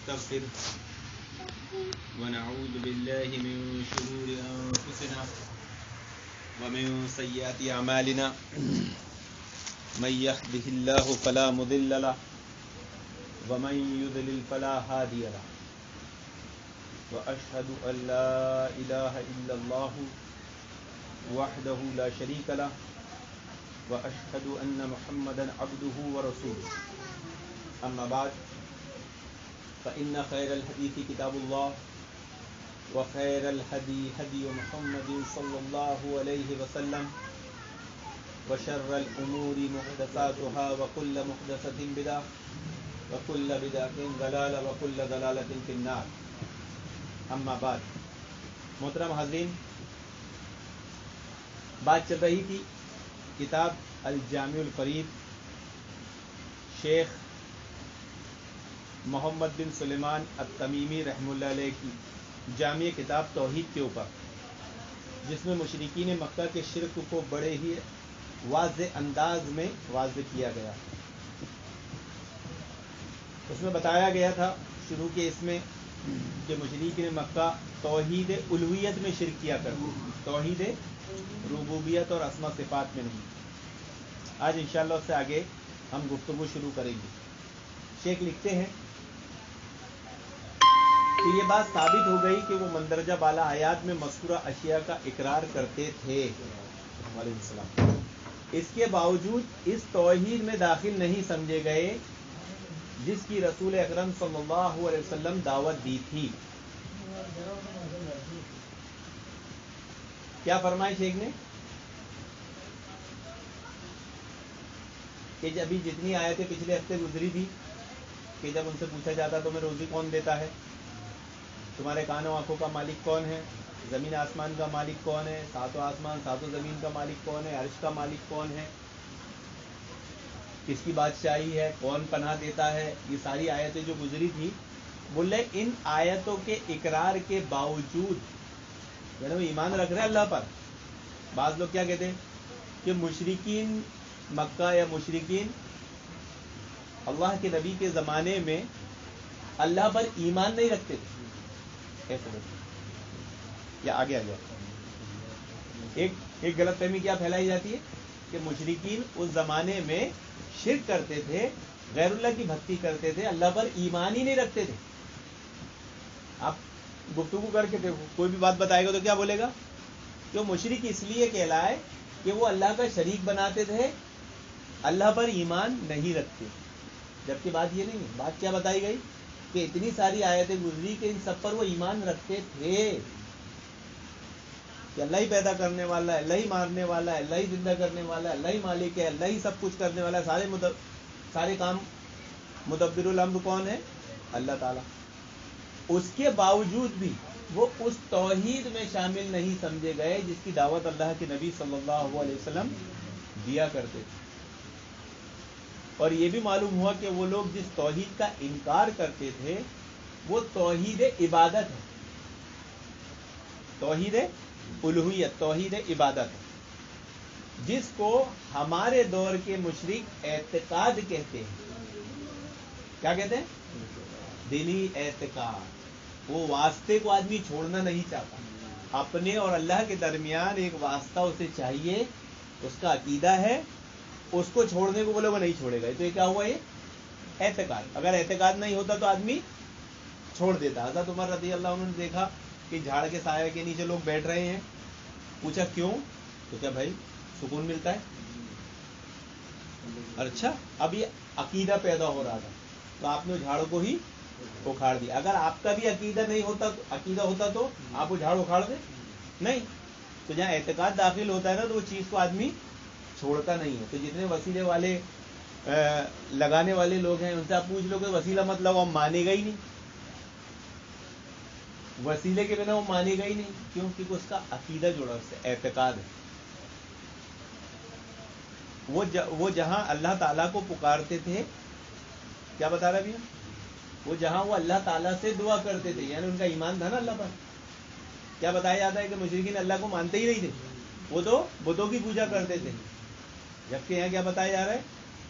ونستغفر ونعوذ بالله من شرور أنفسنا ومن سيئات أعمالنا من يهده الله فلا مضل له ومن يضلل فلا هادي له وأشهد أن لا إله إلا الله وحده لا شريك له وأشهد أن محمدا عبده ورسوله أما بعد فإن خير الحديث كتاب الله وخير الهدي هدي محمد صلى الله عليه وسلم وشر الأمور محدثاتها وكل محدثة بدعة وكل بدعة ضلالة وكل ضلالة في النار اما بعد. محترم حاضرین، بات چل رہی تھی کتاب الجامع الفرید شیخ محمد بن سلیمان التمیمی رحمہ اللہ علیہ کی جامع کتاب توحید کے اوپر، جس میں مشرکین مکہ کے شرک کو بڑے ہی واضح انداز میں واضح کیا گیا. اس میں بتایا گیا تھا شروع کے اس میں کہ مشرکین مکہ توحید الوہیت میں شرک کیا کرتے، توحید ربوبیت اور اسماء صفات میں نہیں. آج انشاءاللہ اس سے آگے ہم گفتگو شروع کریں گے. شیخ لکھتے ہیں کہ یہ بات ثابت ہو گئی کہ وہ مندرجہ بالا آیات میں مذکورہ اشیاء کا اقرار کرتے تھے، وعلیکم السلام، اس کے باوجود اس توحید میں داخل نہیں سمجھے گئے جس کی رسول اکرم صلی اللہ علیہ وسلم دعوت دی تھی. کیا فرمائے شیخ نے کہ ابھی جتنی آیتیں پچھلے ہفتے گزری تھی کہ جب ان سے پوچھا جاتا تو تمہیں روزی کون دیتا ہے، تمہارے کانوں آنکھوں کا مالک کون ہے، زمین آسمان کا مالک کون ہے، ساتوں آسمان ساتوں زمین کا مالک کون ہے، عرش کا مالک کون ہے، کس کی بادشاہی ہے، کون پناہ دیتا ہے، یہ ساری آیتیں جو گزری تھی، بولے ان آیتوں کے اقرار کے باوجود یعنی وہ ایمان رکھ رہے ہیں اللہ پر. بعض لوگ کیا کہتے ہیں کہ مشرکین مکہ یا مشرکین اللہ کے نبی کے زمانے میں اللہ پر ایمان نہیں رکھتے تھے. کیسے بولتے یا آگے آ جاؤ. ایک غلط فہمی کیا پھیلائی جاتی ہے کہ مشرکین اس زمانے میں شرک کرتے تھے، غیر اللہ کی بھکتی کرتے تھے، اللہ پر ایمان ہی نہیں رکھتے تھے. آپ گفتگو کر کے دیکھو، کوئی بھی بات بتائے گا تو کیا بولے گا کہ وہ مشرک اس لیے کہلائے کہ وہ اللہ کا شریک بناتے تھے، اللہ پر ایمان نہیں رکھتے. جبکہ بات یہ نہیں ہے. بات کیا بتائی گئی کہ اتنی ساری آیتیں گزری کہ ان سب پر وہ ایمان رکھتے تھے کہ اللہ ہی پیدا کرنے والا ہے، اللہ ہی مارنے والا ہے، اللہ ہی زندہ کرنے والا ہے، اللہ ہی مالک ہے، اللہ ہی سب کچھ کرنے والا ہے، سارے کام مدبر الامر کون ہے؟ اللہ تعالیٰ. اس کے باوجود بھی وہ اس توحید میں شامل نہیں سمجھے گئے جس کی دعوت اللہ کے نبی صلی اللہ علیہ وسلم دیا کرتے تھے. اور یہ بھی معلوم ہوا کہ وہ لوگ جس توحید کا انکار کرتے تھے وہ توحید عبادت ہے، توحید الوہیت، توحید عبادت ہے، جس کو ہمارے دور کے مشرک اعتقاد کہتے ہیں. کیا کہتے ہیں؟ دلی اعتقاد. وہ واسطے کو آدمی چھوڑنا نہیں چاہتا، اپنے اور اللہ کے درمیان ایک واسطہ اسے چاہیے، اس کا عقیدہ ہے، اس کو چھوڑنے کو بولے وہ نہیں چھوڑے گا. تو یہ کیا ہوا؟ یہ اعتقاد. اگر اعتقاد نہیں ہوتا تو آدمی چھوڑ دیتا. حضرت عمر رضی اللہ عنہ نے دیکھا کہ جھاڑ کے سائے کے نیچے لوگ بیٹھ رہے ہیں، پوچھا کیوں؟ تو کیا بھائی سکون ملتا ہے. اچھا، اب یہ عقیدہ پیدا ہو رہا تھا تو آپ نے جھاڑ کو ہی اکھاڑ دیا. اگر آپ کا بھی عقیدہ نہیں ہوتا، عقیدہ ہوتا تو آپ وہ جھاڑ اکھاڑ دیں؟ نہیں. تو جہاں اعتقاد داخل ہوتا ہے نا تو وہ چیز کو آدمی چھوڑتا نہیں ہے. تو جتنے وسیلے والے لگانے والے لوگ ہیں ان سے آپ پوچھ لو کہ وسیلہ مت لگاؤ، مانے گا ہی نہیں. وسیلے کے بنا وہ مانے گا ہی نہیں. کیوں؟ کیونکہ اس کا عقیدہ جڑا اس سے، اعتقاد ہے. وہ جہاں اللہ تعالیٰ کو پکارتے تھے، کیا بتا رہا بھیا؟ وہ جہاں وہ اللہ تعالیٰ سے دعا کرتے تھے، یعنی ان کا ایمان تھا نا اللہ پر. کیا بتایا جاتا ہے کہ مشرکین اللہ کو مانتے ہی نہیں تھے، وہ تو بتوں کی پوجا کرتے تھے. جبکہ یہاں کیا بتایا جا رہا ہے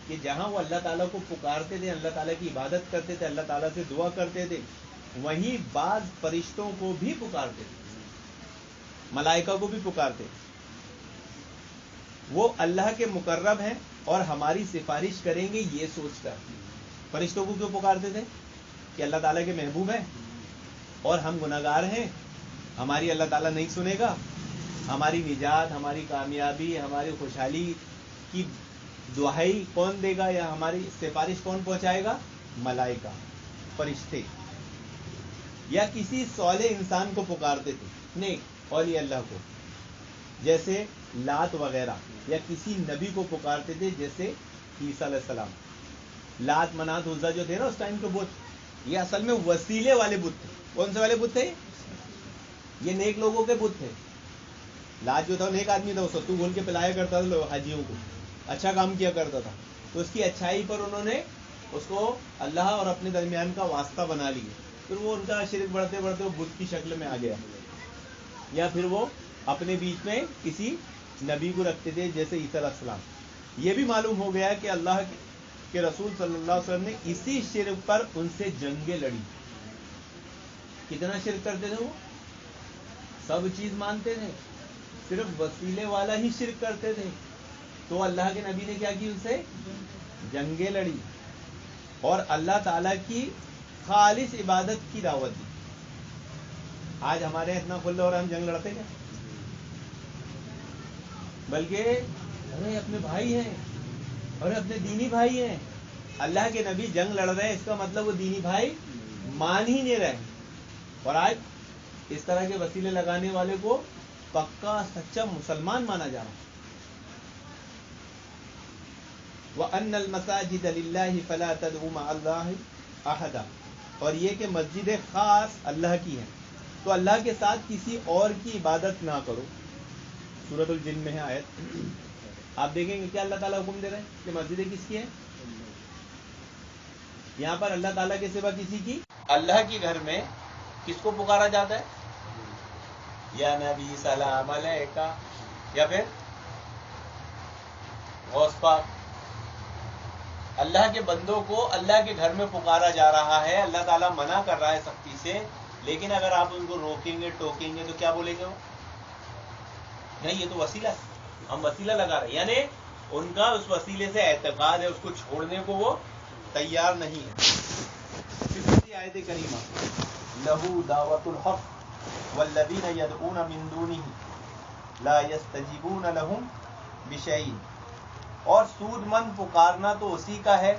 کہ جہاں وہ اللہ تعالیٰ کو پکارتے تھے, اللہ تعالیٰ کی عبادت کرتے تھے, اللہ تعالیٰ سے دعا کرتے تھے, وہیں بعض فرشتوں کو بھی پکارتے تھے, ملائکہ کو بھی پکارتے. وہ اللہ کے مقرب ہیں اور ہماری سفارش کریں گے یہ سوچ کر. فرشتوں کو کیوں پکارتے تھے؟ کہ اللہ تعالیٰ کے محبوب ہیں اور ہم گناہگار ہیں, ہماری اللہ تعالیٰ نہیں سنے گا, ہماری نجات, ہماری کامیابی, ہماری خوشحالی کی دعائی کون دے گا, یا ہماری سفارش کون پہنچائے گا؟ ملائکہ, فرشتے. یا کسی صالح انسان کو پکارتے تھے, نیک اولیاء اللہ کو, جیسے لات وغیرہ, یا کسی نبی کو پکارتے تھے جیسے عیسیٰ علیہ السلام. لات, منات, عزا جو تھے نا اس ٹائم کے بت, یہ اصل میں وسیلے والے بت تھے. کون سے والے بت تھے؟ یہ نیک لوگوں کے بت تھے. لات جو تھا نیک آدمی تھا, وہ ستو گھول کے پلایا کرتا تھا حاجیوں کو, اچھا کام کیا کرتا تھا. تو اس کی اچھائی پر انہوں نے اس کو اللہ اور اپنے درمیان کا واسطہ بنا لیا. پھر وہ ان کا شرک بڑھتے بڑھتے وہ بت کی شکل میں آ گیا. یا پھر وہ اپنے بیچ میں کسی نبی کو رکھتے تھے جیسے عیسیٰ علیہ السلام. یہ بھی معلوم ہو گیا کہ اللہ کے رسول صلی اللہ علیہ وسلم نے اسی شرک پر ان سے جنگیں لڑی. کتنا شرک کرتے تھے وہ؟ سب چیز مانتے تھے, صرف وسیلے والا ہی شرک کرتے تھے. تو اللہ کے نبی نے کیا کی, ان سے جنگیں لڑی اور اللہ تعالیٰ کی خالص عبادت کی دعوت دی. آج ہمارے اتنا کھلا اور ہم جنگ لڑتے کیا؟ بلکہ ارے اپنے بھائی ہیں, ارے اپنے دینی بھائی ہیں, اللہ کے نبی جنگ لڑ رہے ہیں, اس کا مطلب وہ دینی بھائی مان ہی نہیں رہے. اور آج اس طرح کے وسیلے لگانے والے کو پکا سچا مسلمان مانا جا رہا. وَأَنَّ الْمَسَاجِدَ لِلَّهِ فَلَا تَدْعُوا مَعَ اللَّهِ أَحَدًا, اور یہ کہ مسجدیں خاص اللہ کی ہیں تو اللہ کے ساتھ کسی اور کی عبادت نہ کرو. سورۃ الجن میں ہے آیت. آپ دیکھیں گے کیا اللہ تعالیٰ حکم دے رہے ہیں کہ مسجدیں کس کی ہیں؟ یہاں پر اللہ تعالیٰ کے سوا کسی کی, اللہ کے گھر میں کس کو پکارا جاتا ہے؟ یا نبی سلام علیکہ, یا پھر غوث پاک. اللہ کے بندوں کو اللہ کے گھر میں پکارا جا رہا ہے. اللہ تعالیٰ منع کر رہا ہے سختی سے, لیکن اگر آپ ان کو روکیں گے, ٹوکیں گے تو کیا بولیں گے وہ؟ نہیں, یہ تو وسیلہ ہے, ہم وسیلہ لگا رہے ہیں. یعنی ان کا اس وسیلے سے اعتقاد ہے, اس کو چھوڑنے کو وہ تیار نہیں ہے. پھر آیت کریمہ, لہو دعوت الحق والذین یدعون من دونہ لا یستجیبون لہم بشیء, اور سود مند پکارنا تو اسی کا ہے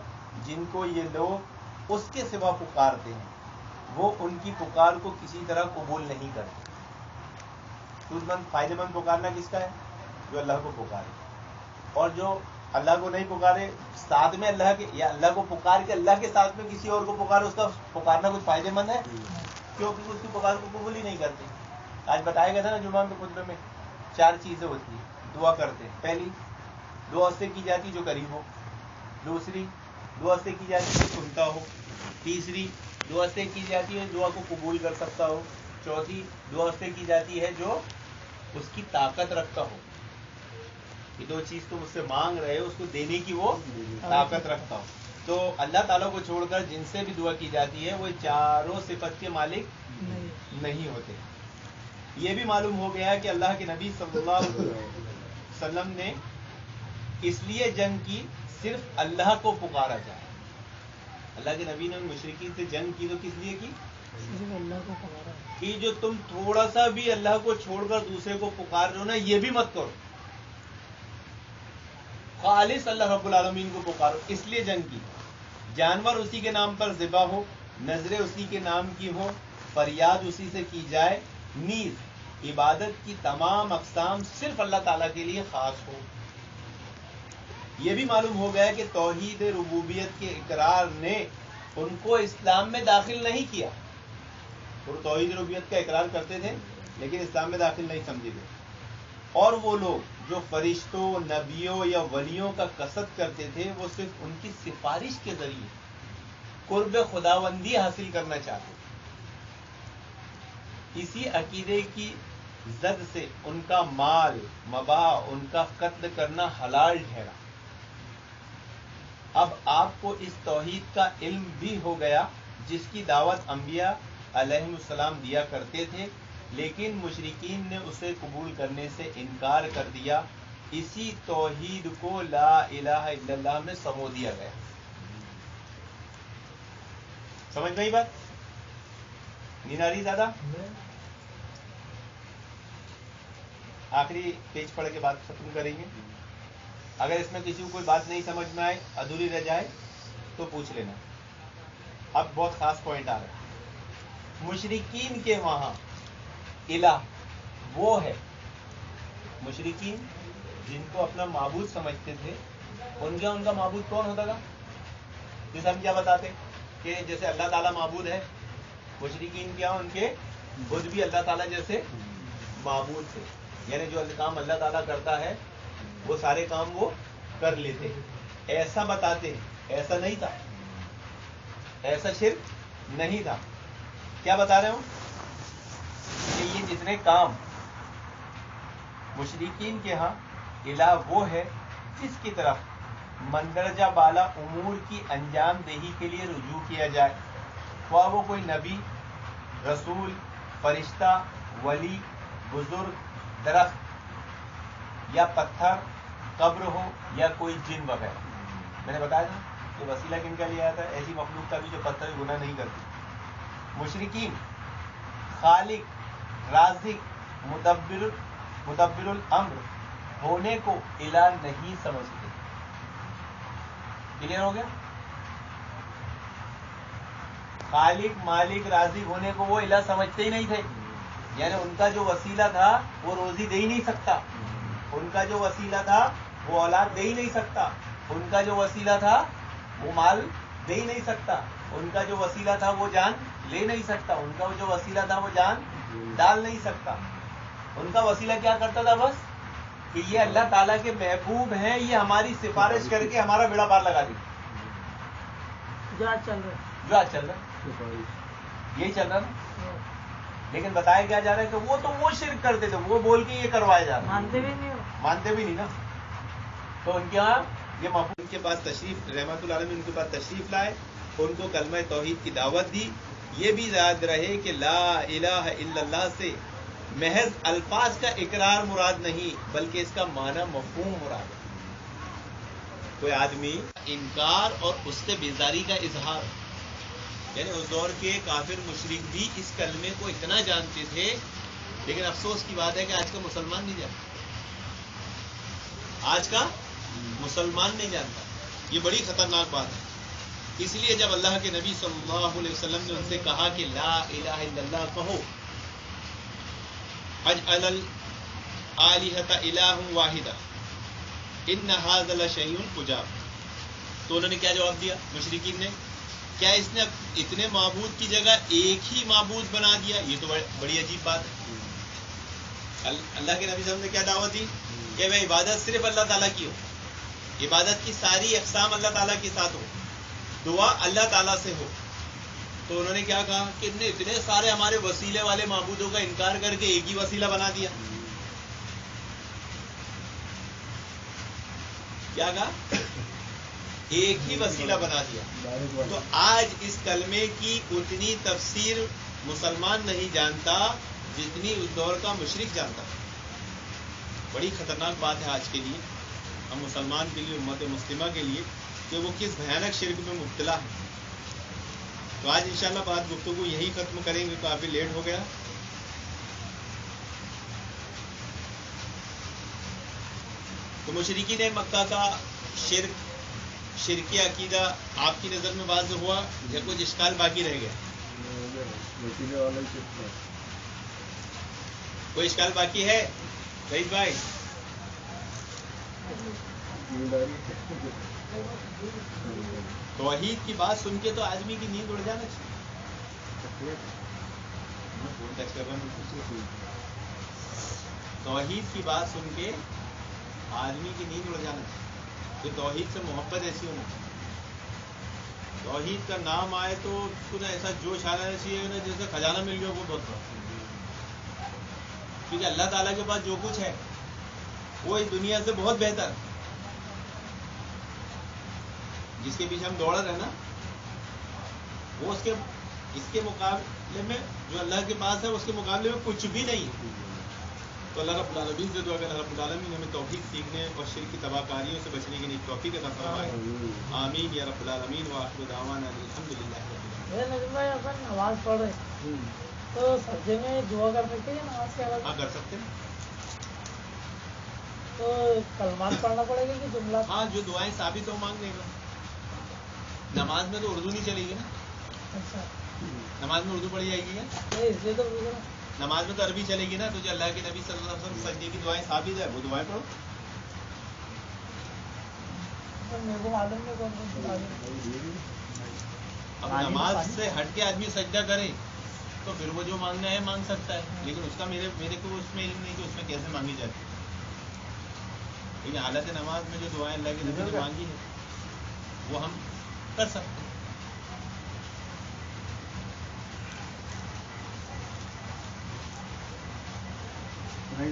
جن کو یہ لوگ اس کے سوا پکارتے ہیں, وہ ان کی پکار کو کسی طرح قبول نہیں کرتے. سود مند, فائدہ مند پکارنا کس کا ہے؟ جو اللہ کو پکارے. اور جو اللہ کو نہیں پکارے, ساتھ میں اللہ کے, یا اللہ کو پکار کے اللہ کے ساتھ میں کسی اور کو پکارے, اس کا پکارنا کچھ فائدہ مند ہے؟ کیونکہ اس کی پکار کو قبول ہی نہیں کرتے. آج بتایا گیا تھا نا جمعہ کے خطبے میں, 4 چیزیں ہوتی ہیں. دعا کرتے ہیں, پہلی دعا اس سے کی جاتی جو قریب ہو, دوسری دعا سے کی جاتی جو سنتا ہو, تیسری دعا سے کی جاتی ہے دعا کو قبول کر سکتا ہو, چوتھی دعا سے کی جاتی ہے جو اس کی طاقت رکھتا ہو. یہ 2 چیز تم اس سے مانگ رہے ہو, اس کو دینے کی وہ طاقت رکھتا ہو. تو اللہ تعالیٰ کو چھوڑ کر جن سے بھی دعا کی جاتی ہے وہ چاروں صفت کے مالک نہیں ہوتے. یہ بھی معلوم ہو گیا کہ اللہ کے نبی صلی اللہ علیہ وسلم نے اس لیے جنگ کی صرف اللہ کو پکارا جائے. اللہ کے نبی نے ان مشرکین سے جنگ کی تو کس لیے کی؟ اللہ کو پکارا کہ جو تم تھوڑا سا بھی اللہ کو چھوڑ کر دوسرے کو پکار رہے ہو نا, یہ بھی مت کرو, خالص اللہ رب العالمین کو پکارو. اس لیے جنگ کی. جانور اسی کے نام پر ذبح ہو, نظریں اسی کے نام کی ہو, فریاد اسی سے کی جائے, نیز عبادت کی تمام اقسام صرف اللہ تعالیٰ کے لیے خاص ہو. یہ بھی معلوم ہو گیا کہ توحید ربوبیت کے اقرار نے ان کو اسلام میں داخل نہیں کیا. وہ توحید ربوبیت کا اقرار کرتے تھے لیکن اسلام میں داخل نہیں سمجھے گئے. اور وہ لوگ جو فرشتوں, نبیوں یا ولیوں کا قصد کرتے تھے وہ صرف ان کی سفارش کے ذریعے قرب خداوندی حاصل کرنا چاہتے تھے. اسی عقیدے کی زد سے ان کا مال, مباح, ان کا قتل کرنا حلال ٹھہرا. اب آپ کو اس توحید کا علم بھی ہو گیا جس کی دعوت انبیاء علیہ السلام دیا کرتے تھے، لیکن مشرکین نے اسے قبول کرنے سے انکار کر دیا. اسی توحید کو لا الہ الا اللہ میں سمو دیا گیا. سمجھ میں بات؟ نیند آ رہی دادا؟ آخری پیج پڑھ کے بات ختم کریں گے. اگر اس میں کسی کو کوئی بات نہیں سمجھ میں آئے، ادھوری رہ جائے تو پوچھ لینا. اب بہت خاص پوائنٹ آ رہا ہے. مشرکین کے وہاں الہ وہ ہے، مشرکین جن کو اپنا معبود سمجھتے تھے، ان کا معبود کون ہوتا تھا؟ جیسے ہم کیا بتاتے کہ جیسے اللہ تعالیٰ معبود ہے، مشرکین کیا ان کے خود بھی اللہ تعالیٰ جیسے معبود تھے. یعنی جو کام اللہ تعالیٰ کرتا ہے وہ سارے کام وہ کر لیتے. ایسا بتاتے، ایسا نہیں تھا، ایسا شرک نہیں تھا. کیا بتا رہے ہوں کہ یہ جتنے کام مشرکین کے ہاں الہ وہ ہے جس کی طرف مندرجہ بالا امور کی انجام دہی کے لیے رجوع کیا جائے، خواہ وہ کوئی نبی، رسول، فرشتہ، ولی، بزرگ، درخت یا پتھر، قبر ہو یا کوئی جن وغیرہ. میں نے بتایا تھا کہ وسیلہ کن کا لیا جاتا ہے؟ ایسی مخلوق کا بھی جو پتھر گناہ نہیں کرتی. مشرکین خالق، رازق، مدبر الامر ہونے کو الہ نہیں سمجھتے. کلیئر ہو گیا؟ خالق، مالک، رازق ہونے کو وہ الہ سمجھتے ہی نہیں تھے. یعنی ان کا جو وسیلہ تھا وہ روزی دے ہی نہیں سکتا، ان کا جو وسیلہ تھا وہ اولاد دے ہی نہیں سکتا، ان کا جو وسیلہ تھا وہ مال دے ہی نہیں سکتا، ان کا جو وسیلہ تھا وہ جان لے نہیں سکتا، ان کا جو وسیلہ تھا وہ جان ڈال نہیں سکتا. ان کا وسیلہ کیا کرتا تھا؟ بس کہ یہ اللہ تعالیٰ کے محبوب ہیں، یہ ہماری سفارش کر کے ہمارا بیڑا پار لگا دیں. جو آج چل رہا یہی چل رہا نا. لیکن بتایا کیا جا رہا ہے کہ وہ تو وہ شرک کرتے تھے، وہ بول کے یہ کروایا جا رہا ہے. مانتے بھی نہیں نا. تو ان کے یہاں یہ محبوب ان کے پاس تشریف، رحمت اللہ علیہ ان کے پاس تشریف لائے، ان کو کلمہ توحید کی دعوت دی. یہ بھی یاد رہے کہ لا الہ الا اللہ سے محض الفاظ کا اقرار مراد نہیں، بلکہ اس کا معنی مفہوم مراد ہے. کوئی آدمی انکار اور اس سے بیزاری کا اظہار، یعنی اس دور کے کافر مشرک بھی اس کلمے کو اتنا جانتے تھے، لیکن افسوس کی بات ہے کہ آج کا مسلمان نہیں جانتا. آج کا مسلمان نہیں جانتا. یہ بڑی خطرناک بات ہے. اس لیے جب اللہ کے نبی صلی اللہ علیہ وسلم نے ان سے کہا کہ لا الہ الا اللہ کہو، اجعل الآلہۃ الہ واحدہ ان ھذا لشیء عجاب، تو انہوں نے کیا جواب دیا مشرکین نے؟ کیا اس نے اتنے معبود کی جگہ ایک ہی معبود بنا دیا؟ یہ تو بڑی عجیب بات ہے. اللہ کے نبی صلی اللہ علیہ وسلم نے کیا دعوت دی کہ وہ عبادت صرف اللہ تعالیٰ کی ہو، عبادت کی ساری اقسام اللہ تعالیٰ کے ساتھ ہو، دعا اللہ تعالیٰ سے ہو. تو انہوں نے کیا کہا کہ اتنے سارے ہمارے وسیلے والے معبودوں کا انکار کر کے ایک ہی وسیلہ بنا دیا. کیا کہا؟ ایک ہی وسیلہ بنا دیا. تو آج اس کلمے کی اتنی تفسیر مسلمان نہیں جانتا جتنی اس دور کا مشرک جانتا. بڑی خطرناک بات ہے آج کے لیے، ہم مسلمان کے لیے، امت مسلمہ کے لیے، کہ وہ کس بھیانک شرک میں مبتلا ہے. تو آج انشاءاللہ بات گفتگو یہی ختم کریں گے، کافی لیٹ ہو گیا. تو مشرکین مکہ کا شرکی عقیدہ آپ کی نظر میں واضح ہوا یا کچھ اشکال باقی رہ گیا؟ کوئی اشکال باقی ہے رئیس بھائی؟ توحید کی بات سن کے تو آدمی کی نیند اڑ جانا چاہیے. توحید کی بات سن کے آدمی کی نیند اڑ جانا چاہیے. کہ توحید سے محبت ایسی ہونا چاہیے. توحید کا نام آئے تو اس کو ایسا جوش آنا چاہیے نا جیسے خزانہ مل گیا وہ بہت بڑا. کیونکہ اللہ تعالیٰ کے پاس جو کچھ ہے وہ اس دنیا سے بہت بہتر. جس کے پیچھے ہم دوڑ رہے ہیں نا، وہ اس کے مقابلے میں جو اللہ کے پاس ہے اس کے مقابلے میں کچھ بھی نہیں ہے. تو اللہ رب العالمین سے دعا کہ اللہ رب العالمین ہمیں توفیق سیکھنے اور شرک کی تباہ کاریوں سے بچنے کی توفیق عطا فرمائے. آمین یا رب العالمین. وآخر دعوانا الحمدللہ رب العالمین. نظیم بھائی اپن نماز پڑھ رہے تو سجدے میں دعا کر سکتے ہیں نماز کے بعد؟ ہاں کر سکتے ہیں. تو کلمات پڑھنا پڑے گا کہ جملہ؟ ہاں جو دعائیں ثابت ہو مانگنے کا. نماز میں تو اردو نہیں چلے گی نا. اچھا نماز میں اردو پڑھی جائے گی نا. اس لیے تو پوچھ رہا ہوں. نماز میں تو عربی چلے گی نا. تو جو اللہ کے نبی صلی اللہ علیہ وسلم سجدے کی دعائیں ثابت ہے وہ دعائیں پڑھو. میرے کو معلوم نہیں کون کون سی معلوم. اب نماز سے ہٹ کے آدمی سجدہ کرے تو پھر وہ جو مانگنا ہے مانگ سکتا ہے. لیکن اس کا میرے کو اس میں علم نہیں کہ اس میں کیسے مانگی جاتی ہے. لیکن حالت نماز میں جو دعائیں اللہ کے نبی نے مانگی ہے وہ ہم کر سکتے ہیں.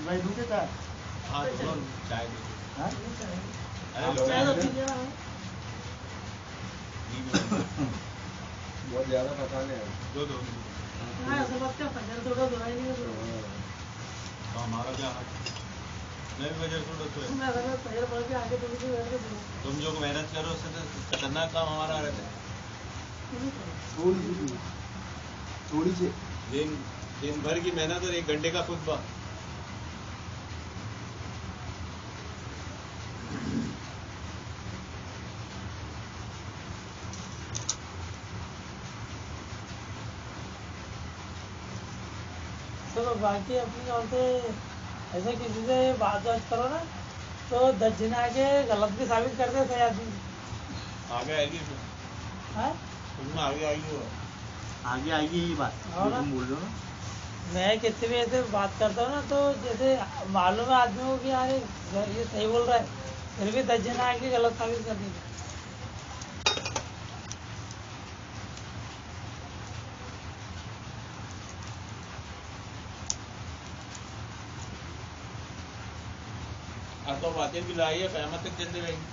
بھائی دوں گے ہاں چائے بہت زیادہ پتا نہیں. دو ہمارا کیا میں بھی وجہ تم جو محنت کرو اس سے خطرناک کام ہمارا رہتا ہے. تھوڑی سی دن بھر کی محنت اور 1 گھنٹے کا خطبہ. چلو باقی اپنی عورتیں ایسے کسی سے بات کرو نا تو 10 جن آگے غلط بھی ثابت کرتے تھے آدمی. آگے آئے گی ہاں آگے آئے گی. آگے آئے گی یہ بات تم بول رہے ہو نا. میں کسی بھی ایسے بات کرتا ہوں نا تو جیسے معلوم ہے آدمی کو کہ یار یہ صحیح بول رہا ہے پھر بھی 10 جن آگے غلط ثابت کر دیتے. اب تو باتیں بھی لائی ہے قیامت تک چلتے رہیں گی.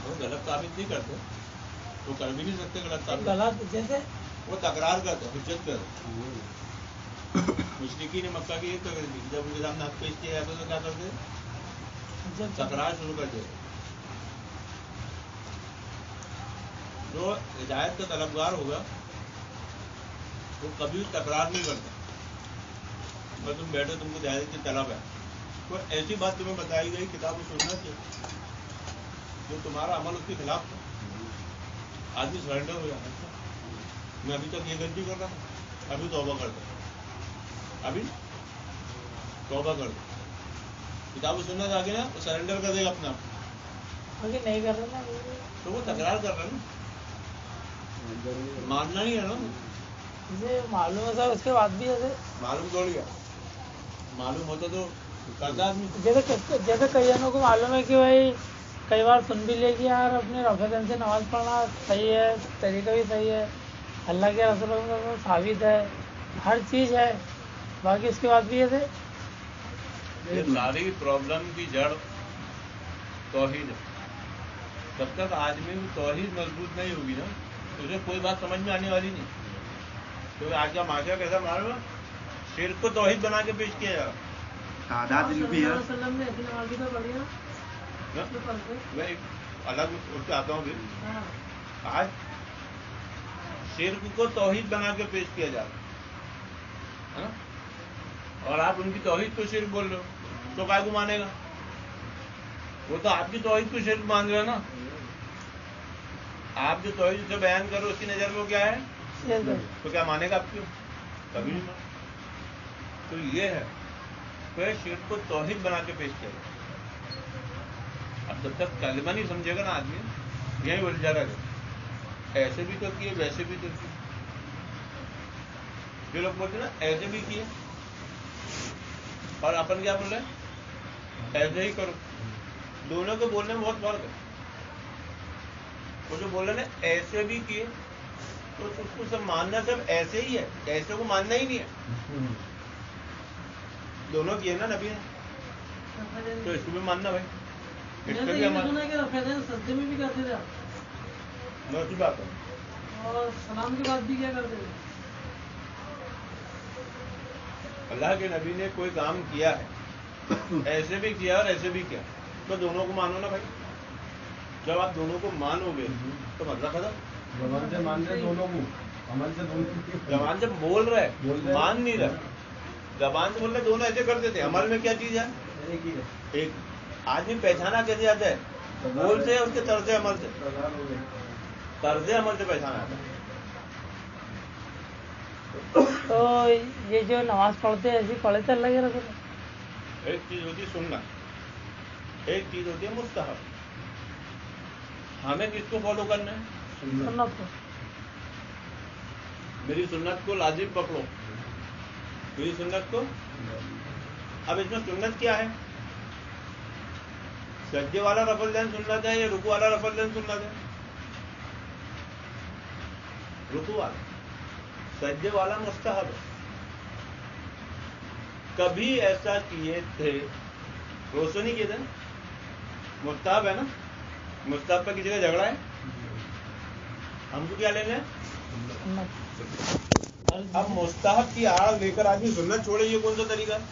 وہ غلط ثابت نہیں کرتے وہ کر بھی نہیں سکتے غلط ثابت. غلط جیسے وہ تکرار کرتے حجت کرتے. مشرکین مکہ کی یہ تقریر تھی جب ان کے سامنے حق پیش کیا جاتا تو کیا کرتے تکرار شروع کر دیتے. جو ہدایت کا طلبگار ہوگا وہ کبھی تکرار نہیں کرتا. اگر تم بیٹھے تم کو ہدایت کی طلب ہے تو ایسی بات تمہیں بتائی گئی کتاب و سنت سے جو تمہارا عمل اس کے خلاف تھا آدمی سرنڈر ہو جاتا ہے. میں ابھی تک یہ غلطی کر رہا ہوں ابھی توبہ کرتا ہوں ابھی توبہ کر دو. کتاب و سنت آگے نا وہ سرنڈر کر دے گا اپنا آگے نہیں کر رہے نا تو وہ تکرار کر رہا ہے نا. ماننا نہیں ہے نا. مجھے معلوم ہے سر اس کے بعد بھی ایسے معلوم توڑ گیا. معلوم ہوتا تو کرتا آدمی. جیسے کئی جنوں کو معلوم ہے کہ بھائی کئی بار سن بھی لے کہ یار اپنے رفیقن سے نماز پڑھنا صحیح ہے طریقہ بھی صحیح ہے اللہ کے رسول میں ثابت ہے ہر چیز ہے باقی اس کے بعد بھی ایسے. یہ ساری پرابلم کی جڑ توحید ہے. جب تک آدمی کی توحید مضبوط نہیں ہوگی نا اسے کوئی بات سمجھ میں آنے والی نہیں. کیونکہ آج کا معاشرہ کیسا معلوم ہے شرک کو توحید بنا کے پیش کیا جا رہا. میں ایک الگ اس پہ آتا ہوں پھر. آج شرک کو توحید بنا کے پیش کیا جا رہا ہے اور آپ ان کی توحید کو شرک بول رہے ہو تو کائے کو مانے گا. وہ تو آپ کی توحید کو شرک مان رہے ہیں نا. آپ جو توحید سے بیان کرو اس کی نظر میں وہ کیا ہے تو کیا مانے گا آپ کیوں کبھی نہیں مانے. تو یہ ہے کہ شرک کو توحید بنا کے پیش کیا جائے. اب جب تک کلمہ نہیں سمجھے گا نا آدمی یہی الجھا رہے گا. ایسے بھی تو کیے ویسے بھی تو کیے. جو لوگ بولتے نا ایسے بھی کیے اور اپن کیا بول رہے ہیں ایسے ہی کرو. دونوں کو بولنے میں بہت فرق ہے. وہ جو بول رہے ہیں ایسے بھی کیے تو اس کو سب ماننا سب ایسے ہی ہے. ایسے کو ماننا ہی نہیں ہے. دونوں کیے نا نبی نے. تو اس کو بھی ماننا بھائی, اس میں کو نے بھی یہ ماننا. سنا کہ رفع سجدے میں بھی کرتے تھے آپ, اچھی بات ہے. اور سلام کے بعد بھی کیا کرتے تھے؟ اللہ کے نبی نے کوئی کام کیا ہے, ایسے بھی کیا اور ایسے بھی کیا, تو دونوں کو مانو نا بھائی. جب آپ دونوں کو مانو گے تو مطلب ختم. زبان سے مان رہے دونوں کو, عمل سے دونوں. زبان جب بول رہے مان نہیں رہے, زبان سے بول رہے دونوں ایسے کرتے تھے, عمل میں کیا چیز ہے؟ ایک ہی ہے. ایک. آدمی پہچانا کیسے جاتا ہے؟ بول سے, اس کے طرز عمل سے, طرز عمل سے پہچانا آتا ہے. تو یہ جو نماز پڑھتے ہیں ایسی پڑھے تھے اللہ کے رسول؟ ایک چیز ہوتی ہے سنت, ایک چیز ہوتی ہے مستحب. ہمیں کس کو فالو کرنا ہے؟ سنت کو. میری سنت کو لازم پکڑو, میری سنت کو. اب اس میں سنت کیا ہے؟ سجدے والا رفع الدین سنت ہے یا رکوع والا رفع الدین سنت ہے؟ رکوع والا. سجدے والا مستحب ہے. کبھی ایسا کیے تھے, روز تو نہیں کیے تھے, مستحب ہے نا. مستحب پہ کسی کا جھگڑا ہے؟ ہم کو کیا لینا ہے؟ اب مستحب کی آڑ لے کر آدمی سنت چھوڑے, یہ کون سا طریقہ ہے؟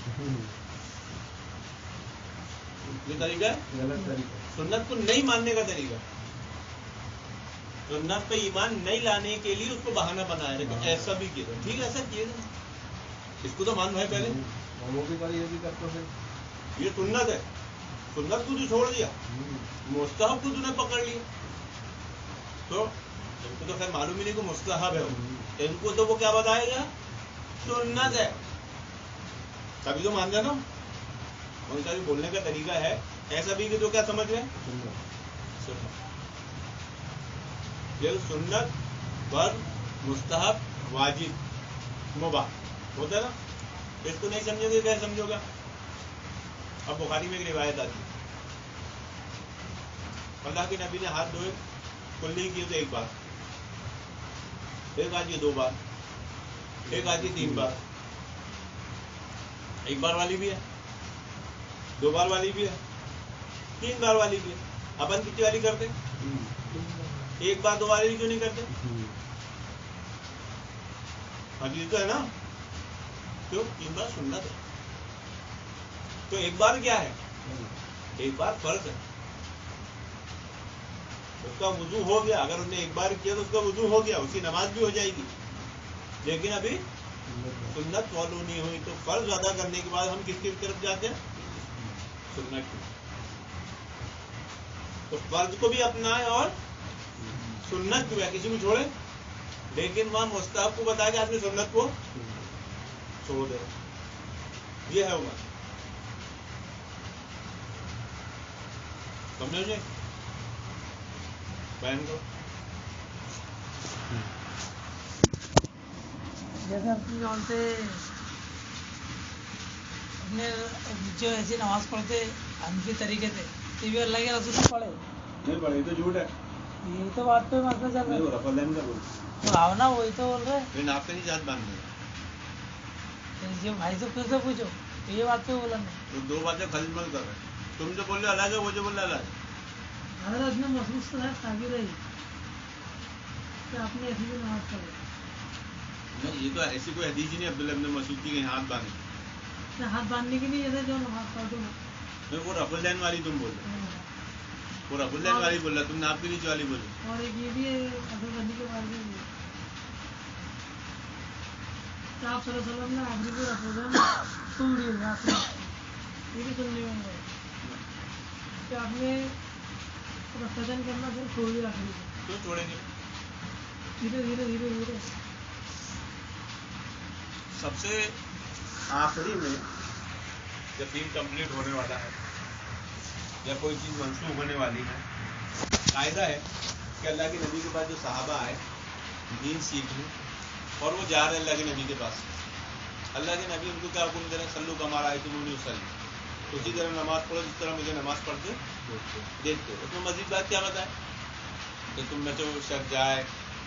یہ طریقہ ہے غلط طریقہ. سنت کو نہیں ماننے کا طریقہ. سنت پہ ایمان نہیں لانے کے لیے اس کو بہانہ بنایا ہے کہ ایسا بھی کیا. ٹھیک ہے, ایسا کیے تھے, اس کو تو مان بھائی پہلے. وہ بھی کر, یہ بھی کرتے ہیں. یہ سنت ہے, سنت کو تو چھوڑ دیا, مستحب کو تو نے پکڑ لیا. تو ان کو تو خیر معلوم ہی نہیں کہ مستحب ہے, ان کو تو وہ کیا بتائے گا؟ سنت ہے. تبھی تو مان جانا. ان کا بھی بولنے کا طریقہ ہے ایسا بھی کہ تو کیا سمجھ رہے ہیں؟ یہ سنت, فرض, مستحب, واجب, مباح ہوتا ہے نا. اس کو نہیں سمجھو گے کیا سمجھو گا؟ اب بخاری میں ایک روایت آتی ہے, اللہ کے نبی نے ہاتھ دھوئے, کلی کیے تو ایک بار, ایک آدھی 2 بار, ایک آدھی 3 بار. ایک بار والی بھی ہے, 2 بار والی بھی ہے, 3 بار والی بھی ہے. اپن کتنی والی کرتے؟ ایک بار 2 والی کیوں نہیں کرتے؟ حدیث تو ہے نا, کیوں 3 بار سنت ہے. تو ایک بار کیا ہے؟ ایک بار فرض ہے. اس کا وضو ہو گیا, اگر اس نے ایک بار کیا تو اس کا وضو ہو گیا, اس کی نماز بھی ہو جائے گی. لیکن ابھی سنت فالو نہیں ہوئی, تو فرض ادا کرنے کے بعد ہم کس کی طرف جاتے ہیں؟ سنت کی. تو فرض کو بھی اپنائے اور سنت کو بھی, کسی کو چھوڑے. لیکن وہاں مستحب کو بتایا کہ آدمی سنت کو چھوڑ دے. یہ ہے وہ سمجھے بہن کو. جیسے اپنی جانتے اپنے جو ایسی نماز پڑھتے حنفی طریقے سے, یہ بھی اللہ کے رسول سے پڑھے نہیں پڑھے تو جھوٹ ہے. یہی تو بات پہ مسئلہ چل رہا ہے. رفع الدین کا بول, تو آؤ نا, وہی تو بول رہے لیکن آپ کے نہیں ساتھ باندھنے. ہیں. بھائی سے پھر سے پوچھو, یہ بات پہ بولا نہیں. تو 2 باتیں خلط مل کر رہے. تم جو بول رہے الگ ہے, وہ جو بول رہے الگ ہے. حضرت نے محسوس کرا ثابت رہی کہ آپ نے ایسی بھی نماز پڑھی. نہیں, یہ تو ایسی کوئی حدیث ہی نہیں عبداللہ ابن مسعود کی کہیں ہاتھ باندھے. ہاتھ باندھنے کی نہیں, جیسے جو نماز پڑھتے ہیں وہ رفع الدین والی تم بول رہے, وہ رفع الدین والی بول رہا, تم نے آپ کے نیچے والی بولی. اور ایک یہ بھی ہے حضرت علی کے بارے میں کہ آپ صلی اللہ علیہ وسلم نے آخری کو رفع الدین سن لی ہے, یہ بھی سننے میں گئے کہ آپ نے رفع الدین کرنا پھر چھوڑ دیا آخری کو. کیوں چھوڑیں گے؟ دھیرے دھیرے دھیرے دھیرے سب سے آخری میں جب دین کمپلیٹ ہونے والا ہے یا کوئی چیز منسوخ ہونے والی ہے, قاعدہ ہے کہ اللہ کے نبی کے پاس جو صحابہ آئے دین سیکھنے, اور وہ جا رہے ہیں اللہ کے نبی کے پاس. اللہ کے نبی ان کو کیا حکم دے رہے ہیں؟ صلو کما رأیتمونی اصلی, اسی طرح نماز پڑھو جس طرح مجھے نماز پڑھتے دیکھتے. اس میں مزید بات کیا بتائے کہ تم میں سے وہ شخص جائے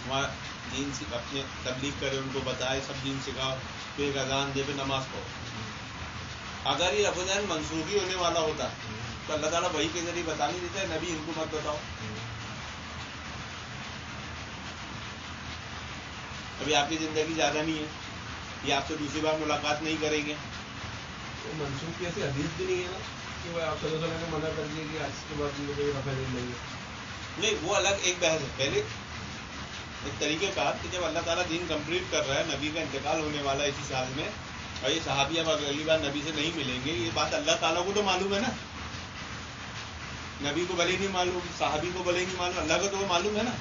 وہاں دین اپنے تبلیغ کرے, ان کو بتائے, سب دین سکھاؤ, پھر ایک اذان دے, پھر نماز پڑھو. اگر یہ رب العالمین منسوخی ہونے والا ہوتا تو اللہ تعالیٰ وحی کے ذریعے بتا نہیں دیتا ہے نبی ان کو مت بتاؤ. ابھی آپ کی زندگی زیادہ نہیں ہے, یہ آپ سے دوسری بار ملاقات نہیں کریں گے. منسوخ کی ایسی حدیث بھی نہیں ہے نا کہ وہ آپ صلی اللہ علیہ وسلم نے منع کر دیا کہ آج کے بعد مجھے رفع نہیں لیں گے. نہیں, وہ الگ ایک بحث ہے. پہلے ایک طریقے کا کہ جب اللہ تعالیٰ دین کمپلیٹ کر رہا ہے, نبی کا انتقال ہونے والا ہے اسی سال میں, اور یہ صحابی اب اگلی بار نبی سے نہیں ملیں گے, یہ بات اللہ تعالیٰ کو تو معلوم ہے نا. نبی کو بھلے نہیں معلوم, صحابی کو بھلے نہیں معلوم, اللہ کو تو وہ معلوم ہے نا.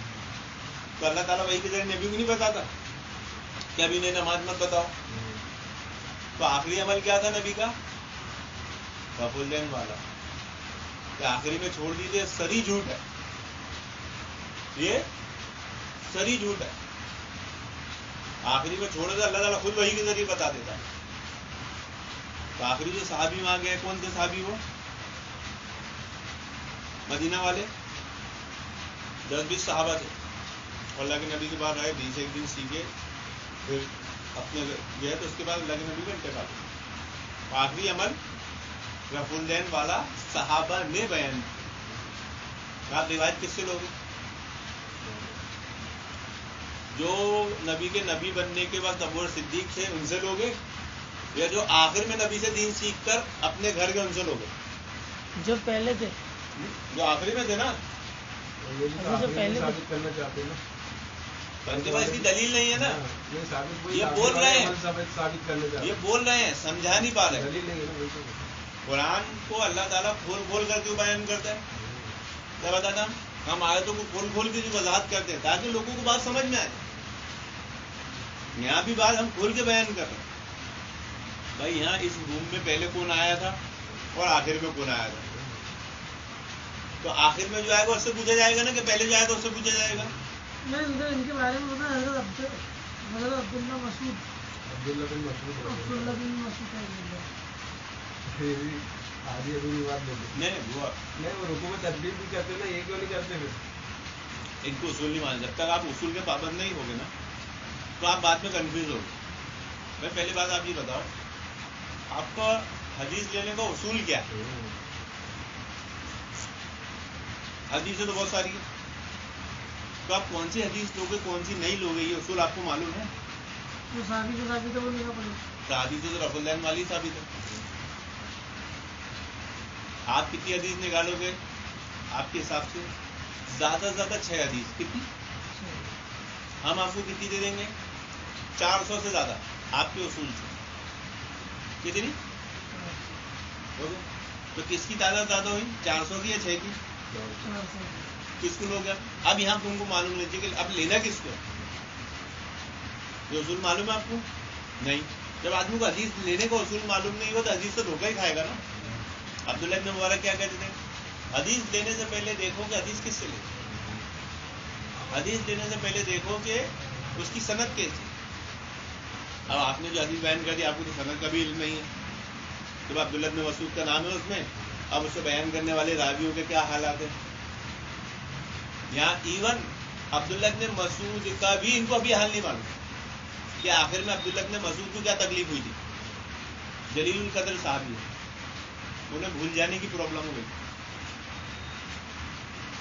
تو اللہ تعالیٰ وہی کے ذریعے نبی کو نہیں بتاتا کہ ابھی انہیں نماز مت بتاؤ. تو آخری عمل کیا تھا نبی کا؟ رفع الدین والا, کہ آخری میں چھوڑ دیجیے. سری جھوٹ ہے, یہ سری جھوٹ ہے. آخری میں چھوڑے تو اللہ تعالیٰ خود وہی کے ذریعے بتا دیتا. تو آخری جو صحابی وہاں گئے, کون تھے صحابی؟ وہ مدینہ والے 10-20 صحابہ تھے. اللہ کے نبی کے بعد رہے, 20 دن سیکھے, پھر اپنے گئے. تو اس کے بعد اللہ کے نبی کا انتقال. آخری عمل رفع الدین والا صحابہ نے بیان. آپ روایت کس سے لوگے؟ جو نبی کے نبی بننے کے بعد ابو بکر صدیق تھے ان سے لوگے, یا جو آخر میں نبی سے دین سیکھ کر اپنے گھر کے ان سے لوگے؟ جو پہلے تھے, جو آخری میں تھے نا. یہ بھی ابھی جو پہلے ثابت کرنا چاہتے ہیں نا. ان کے پاس اس کی دلیل نہیں ہے نا. یہ ثابت وہی یہ بول رہے ہیں, ثابت کرنا چاہتے یہ بول رہے ہیں, سمجھا نہیں پا رہے. دلیل نہیں ہے نا. وہی تو قرآن کو اللہ تعالیٰ کھول کھول کر کے بیان کرتا ہے. کیا بتانا, ہم آیتوں کو کھول کھول کے جو وضاحت کرتے ہیں تاکہ لوگوں کو بات سمجھ میں آئے. یہاں بھی بات ہم کھول کے بیان کر رہے ہیں. بھائی یہاں اس روم میں پہلے کون آیا تھا اور آخر میں کون آیا تھا. تو آخر میں جو آئے گا اس سے پوچھا جائے گا نا, کہ پہلے جو آئے گا اس سے پوچھا جائے گا. ان کے بارے میں پتا ہے حضرت عبداللہ مسعود, عبداللہ بن مسعود عبداللہ بن مسعود ہے. آدھی ابھی بات نہیں وہ رکوع میں تدبیر بھی کرتے نا, یہ کیوں نہیں کرتے پھر؟ ان کو اصول نہیں مان. جب تک آپ اصول کے پابند نہیں ہوگے نا تو آپ بات میں کنفیوز ہوگے. میں پہلی بات آپ یہ بتاؤ, آپ کا حدیث لینے کا اصول کیا ہے؟ حدیثیں تو بہت ساری ہیں, تو آپ کون سی حدیث لوگے کون سی نہیں لوگے, یہ اصول آپ کو معلوم ہے؟ جو صحابی جو ثابت ہے وہ نہیں پڑے. صحابی سے تو رفع الدین والی ثابت ہے. آپ کتنی حدیث نکالو گے آپ کے حساب سے؟ زیادہ سے زیادہ 6 حدیث. کتنی؟ ہم آپ کو کتنی دے دیں گے؟ 400 سے زیادہ آپ کے اصول سے. کتنی ہو گئے؟ تو کس کی تعداد زیادہ ہوئی, 400 کی یا 6 کی؟ کس کو لوگ. اب یہاں تم کو معلوم نہیں کہ اب لینا کس کو. یہ اصول معلوم ہے آپ کو نہیں. جب آدمی کو حدیث لینے کا اصول معلوم نہیں ہو تو حدیث سے دھوکہ ہی کھائے گا نا. عبداللہ ابن مبارک کیا کہتے تھے, حدیث لینے سے پہلے دیکھو کہ حدیث کس سے لے. حدیث لینے سے پہلے دیکھو کہ اس کی سند کیسی. اب آپ نے جو حدیث بیان کر دی آپ کو تو سند کا بھی علم نہیں ہے. جب عبداللہ ابن مسعود کا نام ہے اس میں, اب اسے بیان کرنے والے راویوں کے کیا حالات ہیں. یہاں ایون عبداللہ ابن مسعود کا بھی ان کو ابھی حال نہیں معلوم کہ آخر میں عبداللہ ابن مسعود کو کیا تکلیف ہوئی تھی. جلیل القدر صحابی ہے, انہیں بھول جانے کی پرابلم ہو گئی.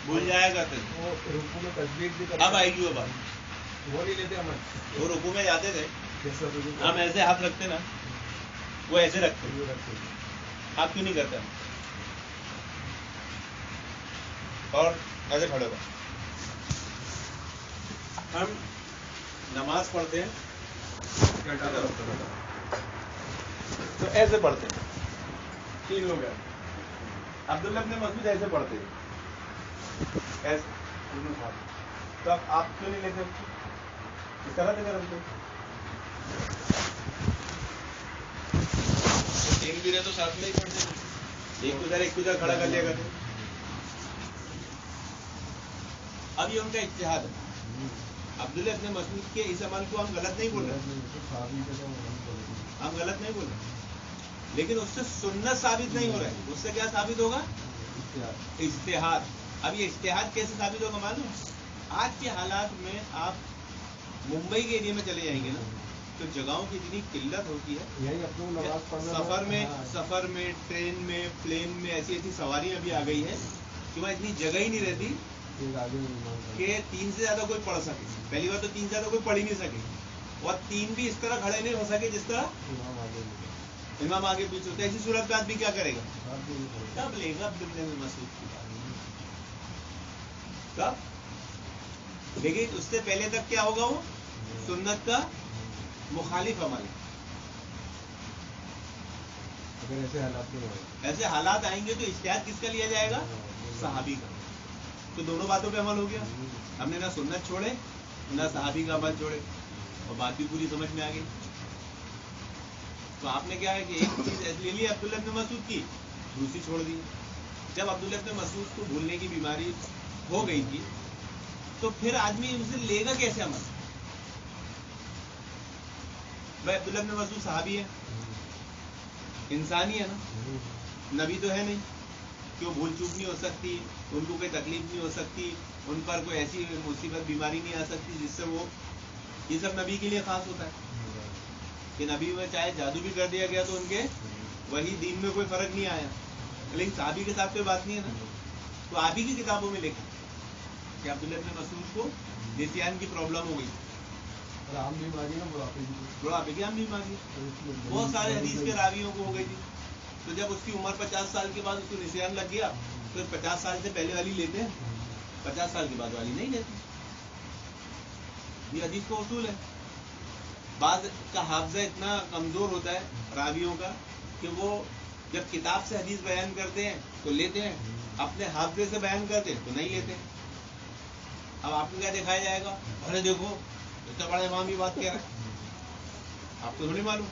بھول جائے گا تو وہ رکوع میں تدبیر بھی کرتے. اب آئے گی وہ بات. وہ نہیں لیتے ہم. وہ رکوع میں جاتے تھے, جیسا ہم ایسے ہاتھ رکھتے نا, وہ ایسے رکھتے. رکھتے آپ کیوں نہیں کرتے؟ اور ایسے کھڑے ہو. ہم نماز پڑھتے ہیں تو ایسے پڑھتے ہیں. 3 لوگ ہیں. عبداللہ ابن مسعود ایسے پڑھتے ہیں ایسے. تو اب آپ کیوں نہیں لیتے اس طرح سے کرتے؟ ایک بھی رہے تو ساتھ میں ہی پڑھتے ہیں. ایک ادھر کھڑا کر لیا کرتے. اب یہ ان کا اجتہاد ہے. عبداللہ ابن مسعود کے اس عمل کو ہم غلط نہیں بول رہے, ہم غلط نہیں بول رہے, لیکن اس سے سنت ثابت نہیں ہو رہا ہے. اس سے کیا ثابت ہوگا؟ اجتہاد. اب یہ اجتہاد کیسے ثابت ہوگا معلوم؟ آج کے حالات میں آپ ممبئی کے ایریا میں چلے جائیں گے نا, تو جگہوں کی اتنی قلت ہوتی ہے. یہی اپنے کو نماز پڑھنا سفر میں ٹرین میں پلین میں ایسی ایسی سواریاں بھی آ گئی ہیں کہ وہاں اتنی جگہ ہی نہیں رہتی کہ 3 سے زیادہ کوئی پڑھ سکے. پہلی بار تو 3 سے زیادہ کوئی پڑھ ہی نہیں سکے, اور 3 بھی اس طرح کھڑے نہیں ہو سکے جس طرح امام آگے پیچھے ہوتا ہے. ایسی صورت میں آدمی کیا کرے گا؟ کب لے گا عبداللہ بن مسعود کی کب؟ لیکن اس سے پہلے تک کیا ہوگا؟ وہ سنت کا مخالف عمل. اگر ایسے حالات میں ایسے حالات آئیں گے تو اجتہاد کس کا لیا جائے گا؟ صحابی کا. تو دونوں باتوں پہ عمل ہو گیا. ہم نے نہ سنت چھوڑے نہ صحابی کا عمل چھوڑے, اور بات بھی پوری سمجھ میں آ گئی. تو آپ نے کیا ہے کہ ایک چیز ایسی لے لی عبداللہ ابن مسعود کی, دوسری چھوڑ دی. جب عبداللہ ابن مسعود کو بھولنے کی بیماری ہو گئی تھی تو پھر آدمی اسے لے گا کیسے عمل؟ بھائی عبداللہ ابن مسعود صحابی ہے, انسانی ہے نا, نبی تو ہے نہیں کہ وہ بھول چوک نہیں ہو سکتی, ان کو کوئی تکلیف نہیں ہو سکتی, ان پر کوئی ایسی مصیبت بیماری نہیں آ سکتی جس سے وہ, یہ سب نبی کے لیے خاص ہوتا ہے کہ نبی میں چاہے جادو بھی کر دیا گیا تو ان کے وہی دین میں کوئی فرق نہیں آیا. لیکن صحابی کے ساتھ کوئی بات نہیں ہے نا. تو آپ ہی کی کتابوں میں لکھا کہ عبداللہ ابن مسعود کو نسیان کی پرابلم ہو گئی, عام بیماری نا بڑھاپے کی عام بیماری, بہت سارے حدیث کے راویوں کو ہو گئی تھی. تو جب اس کی عمر 50 سال کے بعد اس کو نسیان لگ گیا تو 50 سال سے پہلے والی لیتے ہیں, 50 سال کے بعد والی نہیں لیتے. یہ حدیث کا اصول ہے. بعض کا حافظہ اتنا کمزور ہوتا ہے راویوں کا کہ وہ جب کتاب سے حدیث بیان کرتے ہیں تو لیتے ہیں, اپنے حافظے سے بیان کرتے ہیں تو نہیں لیتے. اب آپ کو کیا دکھایا جائے گا؟ ارے دیکھو اتنا بڑا امام یہ بات کہہ رہا ہے, آپ کو تھوڑی معلوم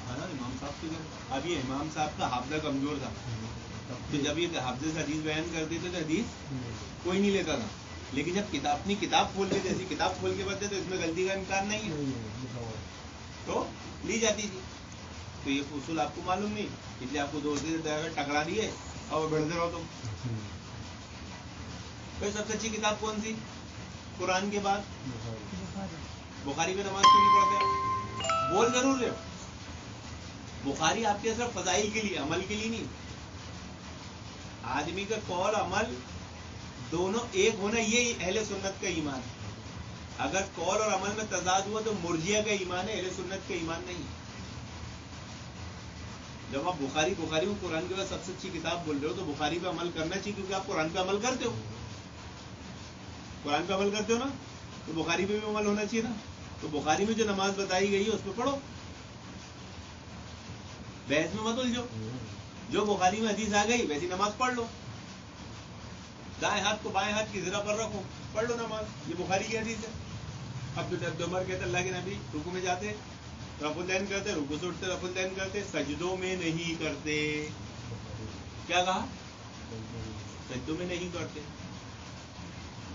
ہے نا امام صاحب کی. اب یہ امام صاحب کا حافظہ کمزور تھا تو جب یہ حافظے سے حدیث بیان کرتے تھے تو حدیث کوئی نہیں لیتا تھا. لیکن جب اپنی کتاب کھول کے جیسی کتاب کھول کے بتتے تو اس میں غلطی کا امکان نہیں ہے تو لی جاتی تھی. تو یہ اصول آپ کو معلوم نہیں, اس لیے آپ کو دوسرے ٹکرا دیے اور بڑھتے رہو. تم پھر سب سے اچھی کتاب کون سی قرآن کے بعد؟ بخاری میں نماز کیوں نہیں پڑھتے؟ بول ضرور رہے ہو, بخاری آپ کے صرف فضائل کے لیے, عمل کے لیے نہیں. آدمی کا قول عمل دونوں ایک ہونا یہ اہل سنت کا ایمان ہے. اگر قول اور عمل میں تضاد ہوا تو مرجیہ کا ایمان ہے, اہل سنت کا ایمان نہیں. جب آپ بخاری میں قرآن کے بعد سب سے اچھی کتاب بول رہے ہو تو بخاری پہ عمل کرنا چاہیے, کیونکہ آپ قرآن پہ عمل کرتے ہو. قرآن پہ عمل کرتے ہو نا, تو بخاری پہ بھی عمل ہونا چاہیے نا. تو بخاری میں جو نماز بتائی گئی ہے اس پہ پڑھو, بحث میں مت الجھو. جو بخاری میں حدیث آ گئی ویسی نماز پڑھ لو. دائیں ہاتھ کو بائیں ہاتھ کی زرہ پر رکھو, پڑھ لو نماز. یہ بخاری کی حدیث ہے. عبد عمر کہتے اللہ کے نبی رکو میں جاتے رفع الدین کرتے, رکو سے اٹھتے رفع الدین کرتے, سجدوں میں نہیں کرتے. کیا کہا؟ سجدوں میں نہیں کرتے.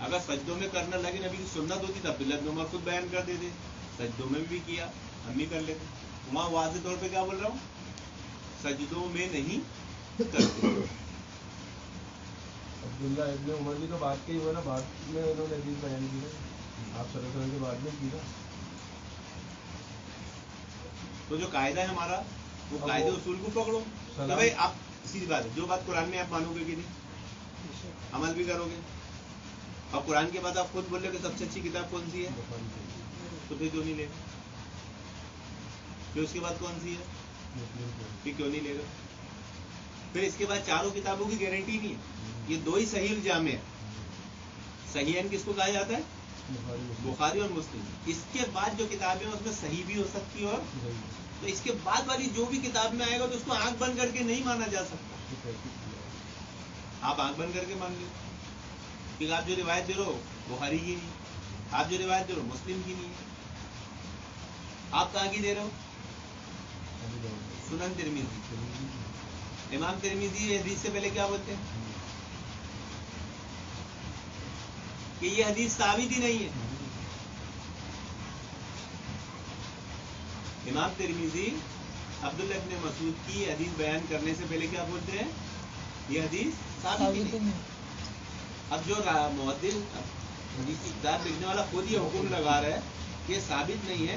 اگر سجدوں میں کرنا لگے نبی کی سنت ہوتی تو عبداللہ ابن عمر خود بیان کر دیتے, سجدوں میں بھی کیا, ہم بھی کر لیتے. وہاں واضح طور پہ کیا بول رہا ہوں, سجدوں میں نہیں کرتے. عبداللہ ابن عمر کی تو بات کی ہوا نا, بعد میں انہوں نے حدیث بیان کی نا, آپ صلی اللہ علیہ وسلم کے بعد میں کی نا. تو جو قاعدہ ہے ہمارا وہ قاعدے اصول کو پکڑو. تو بھائی آپ سیدھی بات ہے, جو بات قرآن میں آپ مانو گے کہ نہیں, عمل بھی کرو گے. اور قرآن کے بعد آپ خود بول رہے کہ سب سے اچھی کتاب کون سی ہے, تو پھر کیوں نہیں لے گا؟ پھر اس کے بعد کون سی ہے, پھر کیوں نہیں لے گا؟ پھر اس کے بعد چاروں کتابوں کی گارنٹی نہیں ہے. یہ دو ہی صحیح الجامع ہے. صحیحین کس کو کہا جاتا ہے؟ بخاری اور مسلم. اس کے بعد جو کتابیں ہیں اس میں صحیح بھی ہو سکتی ہے, اور تو اس کے بعد والی جو بھی کتاب میں آئے گا تو اس کو آنکھ بند کر کے نہیں مانا جا سکتا. آپ آنکھ بند کر کے مان لیں, کیونکہ آپ جو روایت دے رہے ہو بخاری کی نہیں, آپ جو روایت دے رہے ہو مسلم کی نہیں. آپ کہاں کی دے رہے ہو؟ سنن ترمذی. امام ترمذی حدیث سے پہلے کیا بولتے ہیں کہ یہ حدیث ثابت ہی نہیں ہے. امام ترمذی عبداللہ ابن مسعود کی حدیث بیان کرنے سے پہلے کیا بولتے ہیں, یہ حدیث ثابت ہی نہیں. اب جو محدث حدیث کی کتاب لکھنے والا خود یہ حکم لگا رہا ہے کہ یہ ثابت نہیں ہے,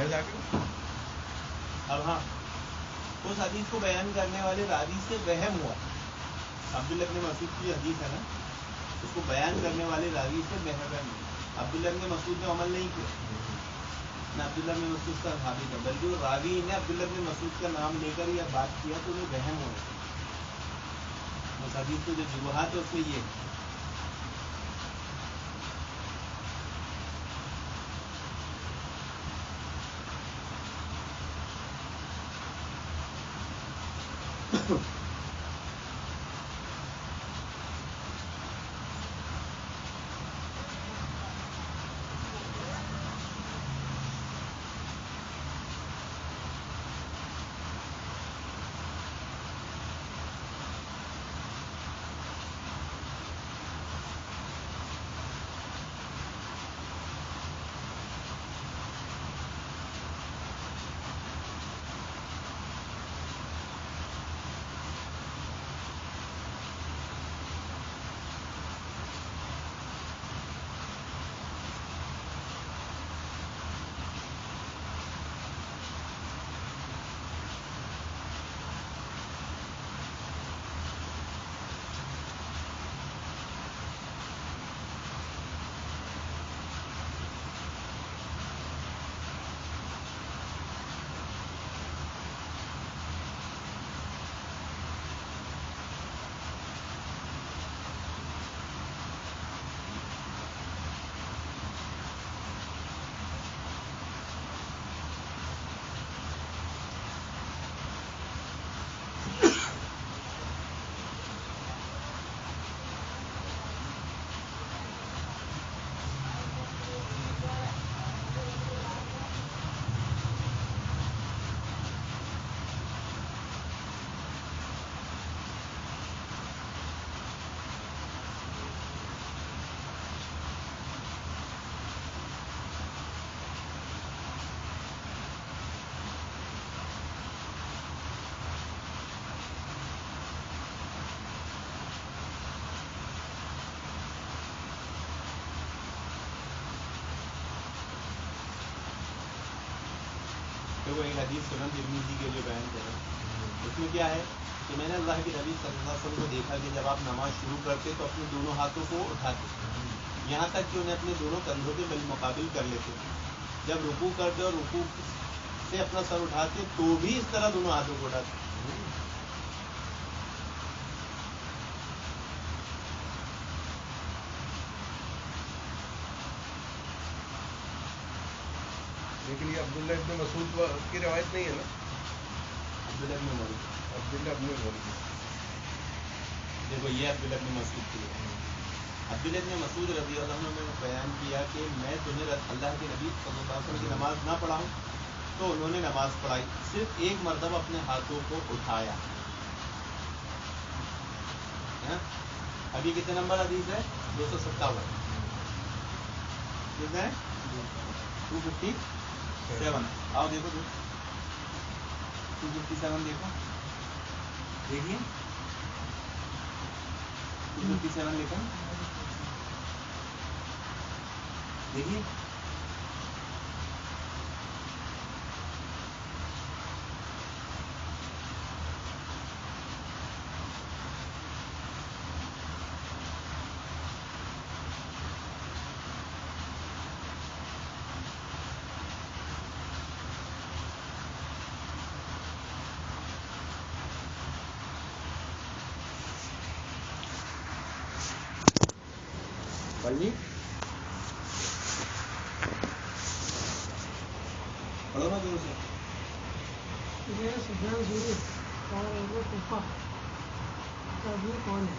ہے جا کے اب ہاں اس حدیث کو بیان کرنے والے راوی سے وہم ہوا. عبداللہ ابن مسعود کی حدیث ہے نا, اس کو بیان کرنے والے راوی سے وہم ہے. عبداللہ ابن مسعود نے عمل نہیں کیا نہ عبداللہ ابن مسعود کا صحابی تھا, بلکہ راوی نے عبداللہ ابن مسعود کا نام لے کر یا بات کیا تو انہیں وہم ہوا. اس حدیث کو جو شبہات ہے اس میں یہ ہے. وہ ایک حدیث سنن ترمذی کے جو بیان کریں, اس میں کیا ہے کہ میں نے اللہ کے نبی صلی اللہ علیہ وسلم کو دیکھا کہ جب آپ نماز شروع کرتے تو اپنے دونوں ہاتھوں کو اٹھاتے, یہاں تک کہ انہیں اپنے دونوں کندھوں کے بالمقابل کر لیتے. جب رکوع کرتے اور رکوع سے اپنا سر اٹھاتے تو بھی اس طرح دونوں ہاتھوں کو اٹھاتے. لیکن یہ عبداللہ ابن مسعود کی روایت نہیں ہے نا. عبداللہ ابن مسعود, عبداللہ ابن مسعود, دیکھو یہ عبداللہ ابن مسعود کی ہے. عبداللہ ابن مسعود رضی اللہ عنہ نے بیان کیا کہ میں تمہیں اللہ کے نبی صلی اللہ علیہ وسلم کی نماز نہ پڑھاؤں, تو انہوں نے نماز پڑھائی, صرف ایک مرتبہ اپنے ہاتھوں کو اٹھایا. ابھی کتنے نمبر حدیث ہے؟ 257. کتنا ہے؟ 257. آؤ دیکھو 257 دیکھو, دیکھیے 257 دیکھو, دیکھیے پڑھنی پڑھو نا دور سے. سفیان ثوری اور کوفہ ابھی کون ہے؟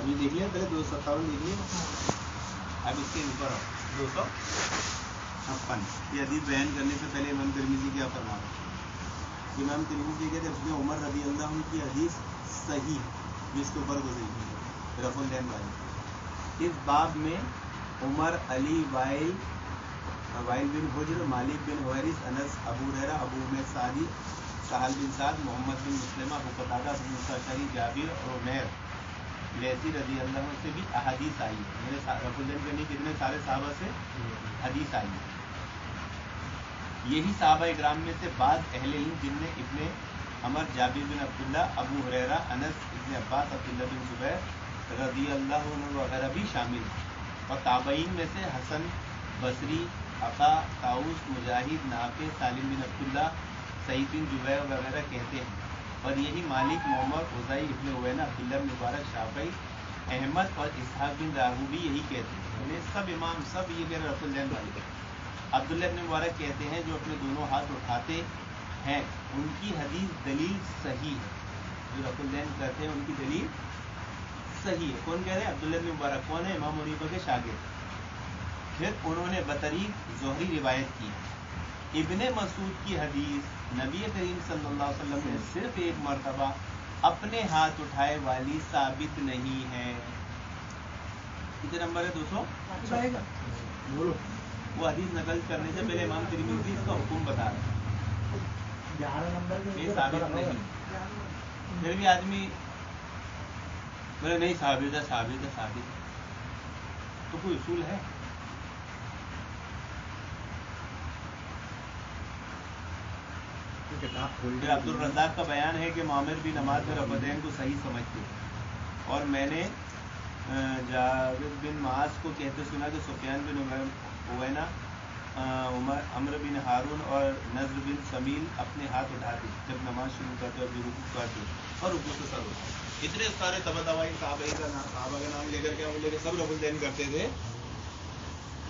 ابھی دیکھ لیا, پہلے 257 دیکھ لیا. اب اس کے اوپر 256. یہ حدیث بیان کرنے سے پہلے امام ترمذی کیا فرما رہا؟ امام ترمذی کہتے ہیں اس میں عمر رضی اللہ عنہ کی حدیث صحیح جس کے اوپر گزری رفع الدین والی. اس باب میں عمر, علی, وائل بن حجر, مالک بن حویرث, انس, ابو ہریرہ, ابو امیر سعدی, سہل بن سعد, محمد بن مسلمہ, ابو قتادہ, ابو موسیٰ اشعری, جابر اور عمیر لیثی رضی اللہ عنہ سے بھی احادیث آئی ہے. میرے رفع الدین کرنے کتنے سارے صحابہ سے حدیث آئی ہے. یہی صحابہ اکرام میں سے بعض اہل علم جن نے ابن عمر، جابر بن عبداللہ، ابو ہریرہ، انس، ابن عباس، عبداللہ بن زبیر رضی اللہ عنہ وغیرہ بھی شامل ہیں، اور تابعین میں سے حسن بصری، عطا، طاؤس، مجاہد، نافع، سالم بن عبداللہ، سعید بن جبیر وغیرہ کہتے ہیں، اور یہی مالک، معمر، اوزائی، ابن عوینہ، عبداللہ بن مبارک، شافعی، احمد اور اسحاق بن راہوی بھی یہی کہتے ہیں. یعنی سب امام سب یہ کہہ رہے رفع الدین والے. عبداللہ بن مبارک کہتے ہیں جو اپنے دونوں ہاتھ اٹھاتے ہیں ان کی حدیث دلیل صحیح ہے. جو رفع الدین کہتے ہیں ان کی دلیل صحیح ہے. کون کہہ رہے ہیں؟ عبداللہ بن مبارک. کون ہے؟ امام حنیفہ کے شاگرد. پھر انہوں نے بطریق زہری روایت کی ابن مسعود کی حدیث نبی کریم صلی اللہ علیہ وسلم نے صرف ایک مرتبہ اپنے ہاتھ اٹھائے والی ثابت نہیں ہے. کتنے نمبر ہے؟ 200. وہ حدیث نقل کرنے سے پہلے امام ترمذی اس کا حکم بتا رہا ہے. 11 نمبر یہ ثابت نہیں. پھر بھی آدمی بولے نہیں ثابت ہے ثابت ہے ثابت ہے. تو کوئی اصول ہے؟ پھر عبد الرزاق کا بیان ہے کہ معمر بھی نماز میں رفع الدین کو صحیح سمجھتے ہیں، اور میں نے جابر بن معاذ کو کہتے سنا کہ سفیان بن عوینہ، عمرو بن ہارون اور نضر بن سمیل اپنے ہاتھ اٹھاتے جب نماز شروع کرتے اور رکوع کرتے اور رکوع سے سر اٹھاتے. اتنے سارے صحابہ کا نام لے کر کے لے کے سب رفع الدین کرتے تھے.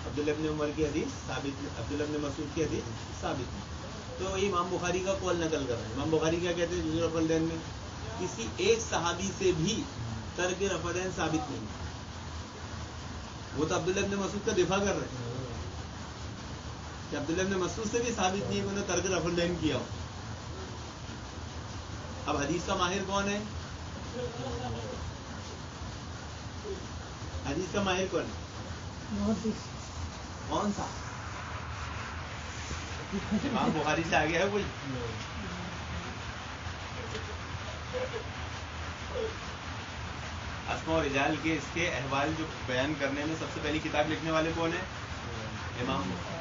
عبداللہ بن عمر کی حدیث ثابت، عبداللہ بن مسعود کی حدیث ثابت. تو یہ امام بخاری کا قول نقل کر رہے ہیں. امام بخاری کیا کہتے ہیں؟ رفع الدین میں کسی ایک صحابی سے بھی ترک رفع الدین ثابت نہیں. وہ تو عبداللہ بن مسعود کا دفاع کر رہے ہیں کہ عبداللہ بن مسعود سے بھی ثابت نہیں ہے کہ انہوں نے ترک رفع الدین کیا ہو. اب حدیث کا ماہر کون ہے؟ حدیث کا ماہر کون ہے؟ کون سا؟ امام بخاری سے آگے ہے کوئی؟ اسماء و رجال کے اس کے احوال جو بیان کرنے میں سب سے پہلی کتاب لکھنے والے کون ہیں؟ امام بخاری.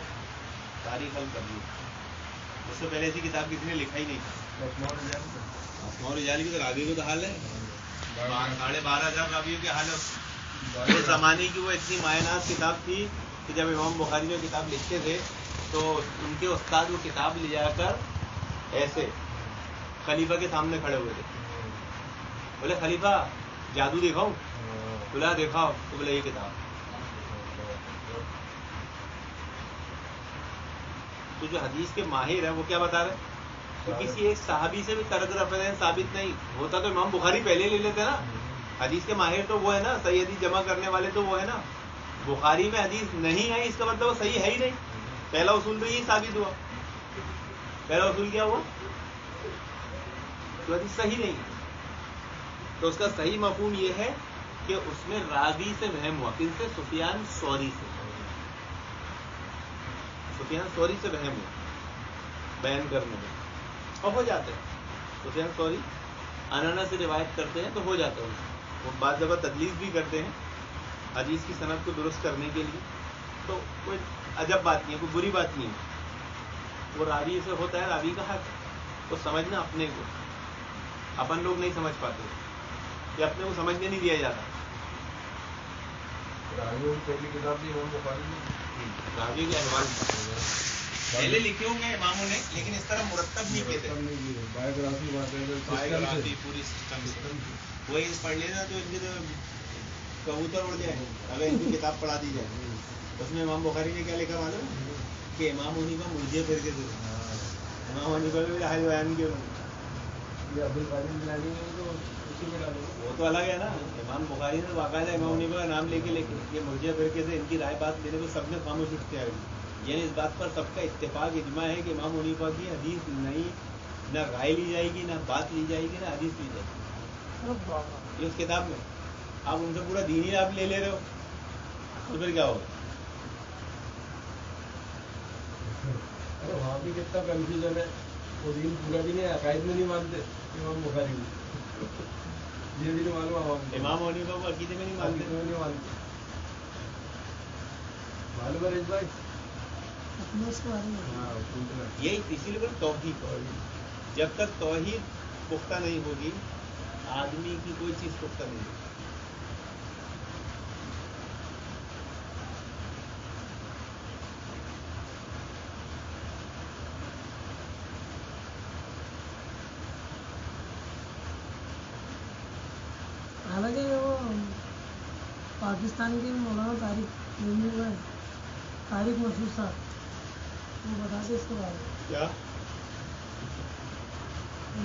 تاریخ حل کر لی. اس سے پہلے ایسی کتاب کسی نے لکھا ہی نہیں. اسماء و رجال کی تو راویوں کا حال ہے 12,500 راویوں کے حال ہے. اس زمانے کی وہ اتنی معنات کتاب تھی کہ جب امام بخاری جو کتاب لکھتے تھے تو ان کے استاد وہ کتاب لے جا کر ایسے خلیفہ کے سامنے کھڑے ہوئے تھے. بولے خلیفہ جادو دکھاؤں؟ بولا دکھاؤ. تو بولے یہ کتاب. تو جو حدیث کے ماہر ہیں وہ کیا بتا رہے ہیں کہ کسی ایک صحابی سے بھی ترک رفع الدین ثابت نہیں ہوتا تو امام بخاری پہلے لے لیتے نا. حدیث کے ماہر تو وہ ہے نا، صحیح حدیث جمع کرنے والے تو وہ ہے نا. بخاری میں حدیث نہیں ہے اس کا مطلب وہ صحیح ہے ہی نہیں. پہلا اصول تو یہی ثابت ہوا. پہلا اصول کیا ہوا؟ تو حدیث صحیح نہیں. تو اس کا صحیح مفہوم یہ ہے کہ اس میں راوی سے وہم ہوا. کن سے؟ سفیان ثوری سے. سفیان ثوری سے وہم ہوا بیان کرنے میں، اور ہو جاتے ہیں. سفیان ثوری انانا سے روایت کرتے ہیں تو ہو جاتا ہے. وہ بعض دفعہ تدلیس بھی کرتے ہیں حدیث کی سند کو درست کرنے کے لیے. تو کوئی عجب بات نہیں ہے، کوئی بری بات نہیں ہے. وہ راوی سے ہوتا ہے، راوی کا حق ہے وہ سمجھنا اپنے کو. اپن لوگ نہیں سمجھ پاتے کہ اپنے کو سمجھنے نہیں دیا جاتا. پہلی کتاب تھی امام بخاری میں راوی کے احوال پہلے لکھے ہوں گے اماموں نے، لیکن اس طرح مرتب نہیں کہتے. بایوگرافی پوری سسٹم وہی پڑھ لینا تو ان کے تو کبوتر اڑ جائے اگر ان کی کتاب پڑھا دی جائے. اس میں امام بخاری نے کیا لکھا معلوم کہ امام حنیفہ مرجئہ فرقے سے. امام حنیفہ میں حال بیان کیوں؟ وہ تو الگ ہے نا. امام بخاری نے باقاعدہ امام حنیفہ کا نام لے کے لکھے کہ مرجئہ فرقے سے ان کی رائے بات لینے کو سب نے خاموش اختیار کی. یعنی اس بات پر سب کا اتفاق اجماع ہے کہ امام حنیفہ کی حدیث نہیں، نہ رائے لی جائے گی، نہ بات لی جائے گی، نہ حدیث لی جائے گی. یہ اس کتاب میں آپ ان سے پورا دین ہی آپ لے رہے ہو تو پھر کیا ہوگا؟ وہاں بھی کتنا کنفیوژن ہے. وہ دین پورا بھی نہیں، عقائد میں نہیں مانتے امام بخاری میں. یہ بھی نہیں معلوم امام حنیفہ کو عقیدے میں نہیں مانتے. معلوم ہے رئیس بھائی؟ یہی اسی لیے توحید، جب تک توحید پختہ نہیں ہوگی آدمی کی کوئی چیز پختہ نہیں ہوگی. حالانکہ وہ پاکستان کے مولانا طارق مسعود صاحب وہ بتاتے اس کے بارے میں کیا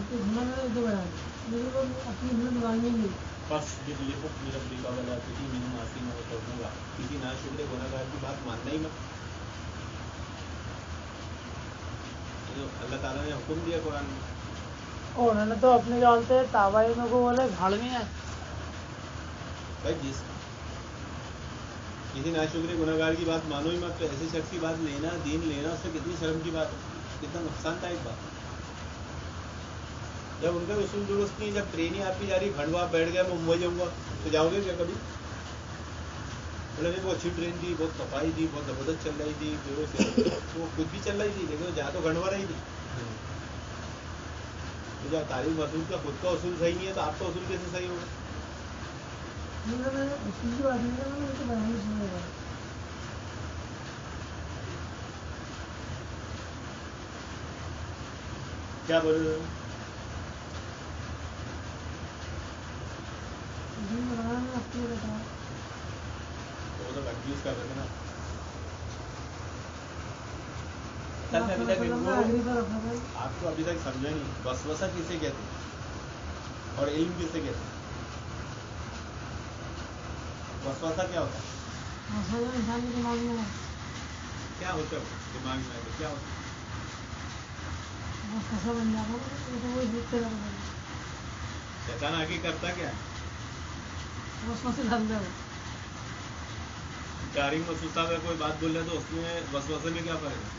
سنا میں تو بیان لیکن وہ اپنی ہمت مانگیں گے. بس حکم ربی کا بلا کسی میں معافی میں ہوگا، کسی ناشکر گناہگار کی بات ماننا ہی مت. اللہ تعالیٰ نے حکم دیا قرآن میں. انہوں نے تو اپنے جانتے تابعینوں کو بولے گھاڑ میں ہے بھائی جس کسی ناشکر گناہگار کی بات مانو ہی مت، تو ایسے شخص کی بات لینا، دین لینا، اس سے کتنی شرم کی بات ہے، کتنا نقصان دائک بات ہے. جب ان کا اصول درست نہیں، جب ٹرین ہی آپ کی جا رہی کھنڈوا بیٹھ گیا میں ممبئی جاؤں گا تو جاؤ گے کیا کبھی؟ بولے نہیں وہ اچھی ٹرین تھی، بہت صفائی تھی، بہت زبردست چل رہی تھی، وہ خود بھی چل رہی تھی لیکن وہ جہاں تو کھنڈوا رہی تھی. جب طارق مسعود کا خود کا اصول صحیح نہیں ہے تو آپ کا اصول کیسے صحیح ہوگا؟ کیا بولے وہ تو کنفیوز کر رہے تھے نا. آپ کو ابھی تک سمجھا نہیں وسوسہ کسے کہتے ہیں اور علم کسے کہتے ہیں؟ وسوسہ کیا ہوتا ہے؟ انسان کے دماغ میں کیا ہوتا ہے دماغ میں تو کیا ہوتا ہے؟ بن جاتا ہے شیطان آگے کرتا کیا ہے؟ طارق مسعود صاحب کوئی بات بول رہے تو اس میں وسوسے میں کیا فرق ہے؟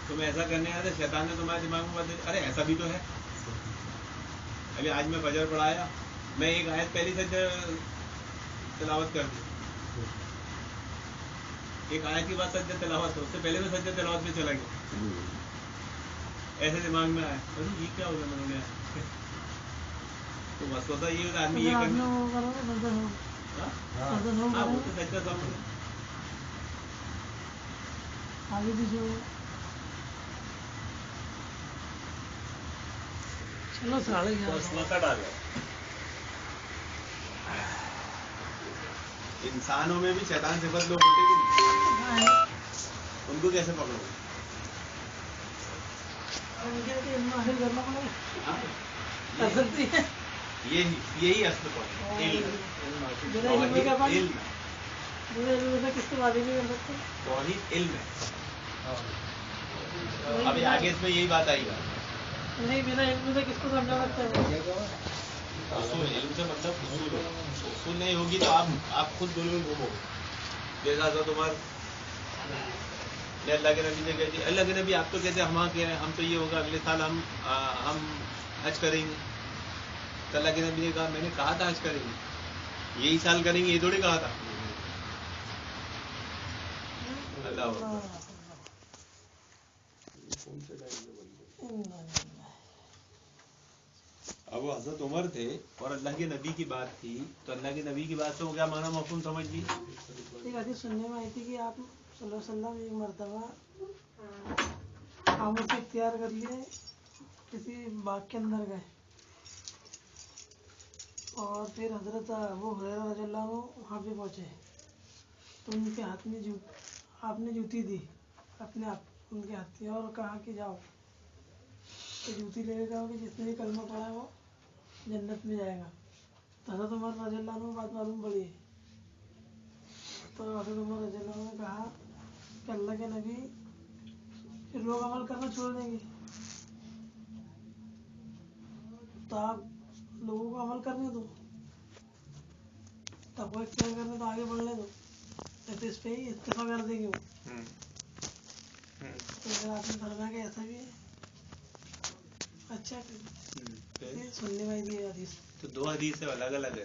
تمہیں ایسا کرنے آیا تھا، شیطان نے تمہارے دماغ میں بات دی ارے ایسا بھی تو ہے. ابھی آج میں فجر پڑھایا، میں ایک آیت پہلی سے تلاوت کر دی، ایک آیت کی بات سجدہ تلاوت، اس سے پہلے میں سجدہ تلاوت میں چلا گیا. ایسے دماغ میں آیا یہ کیا ہوگا میں نے تو وسوسہ یہ ہوتا آدمی یہ کرنا وہ تو سجدہ سمجھ آگے پیچھے چلو ساڑھے ڈالو. انسانوں میں بھی شیطان صفت لوگ ہوتے کہ ان کو کیسے پکڑو؟ یہی اصل کس کے بارے میں توحید علم ہے. ابھی آگے اس میں یہی بات آئی گا نہیں میرا علم سے کس کو سمجھا سکتا ہے؟ اصول علم سے مطلب اصول نہیں ہوگی تو آپ خود دونوں میں گھومو. جیسا تھا تمہارا اللہ کے نبی نے کہتی اللہ کے نبی آپ تو کہتے ہم کہہ رہے ہیں ہم تو یہ ہوگا اگلے سال ہم حج کریں گے. تو اللہ کے نبی نے کہا میں نے کہا تھا حج کریں گے، یہی سال کریں گے یہ تھوڑی کہا تھا. اللہ اب وہ حضرت عمر تھے اور اللہ کے نبی کی بات تھی تو اللہ کے نبی کی بات سے وہ کیا مانا مفہوم سمجھ لی. ایک حدیث سننے میں آئی تھی کہ آپ صلی اللہ علیہ وسلم ایک مرتبہ خاموشی اختیار کر لیے کسی باغ کے اندر گئے اور پھر حضرت ابو ہریرہ رضی اللہ عنہ وہاں پہ پہنچے تو ان کے ہاتھ میں آپ نے جوتی دی اپنے آپ ان کے ہاتھ میں اور کہا کہ جاؤ تو جوتی لے کے جاؤ کہ جس نے کلمہ پڑھا ہے وہ جنت میں جائے گا. تو حضرت عمر رضی اللہ عنہ بات معلوم پڑی تو حضرت عمر رضی اللہ عنہ نے کہا کہ اللہ کے نبی پھر لوگ عمل کرنا چھوڑ دیں گے تو آپ لوگوں کو عمل کرنے دو، تب وہ اختیار کرنے تو آگے بڑھنے دو، تو اس پہ ہی اتفاق کر دیں گے وہ. تو پھر آپ نے فرمایا کہ ایسا بھی ہے. اچھا سننے والی حدیث تو دو حدیث الگ الگ ہے.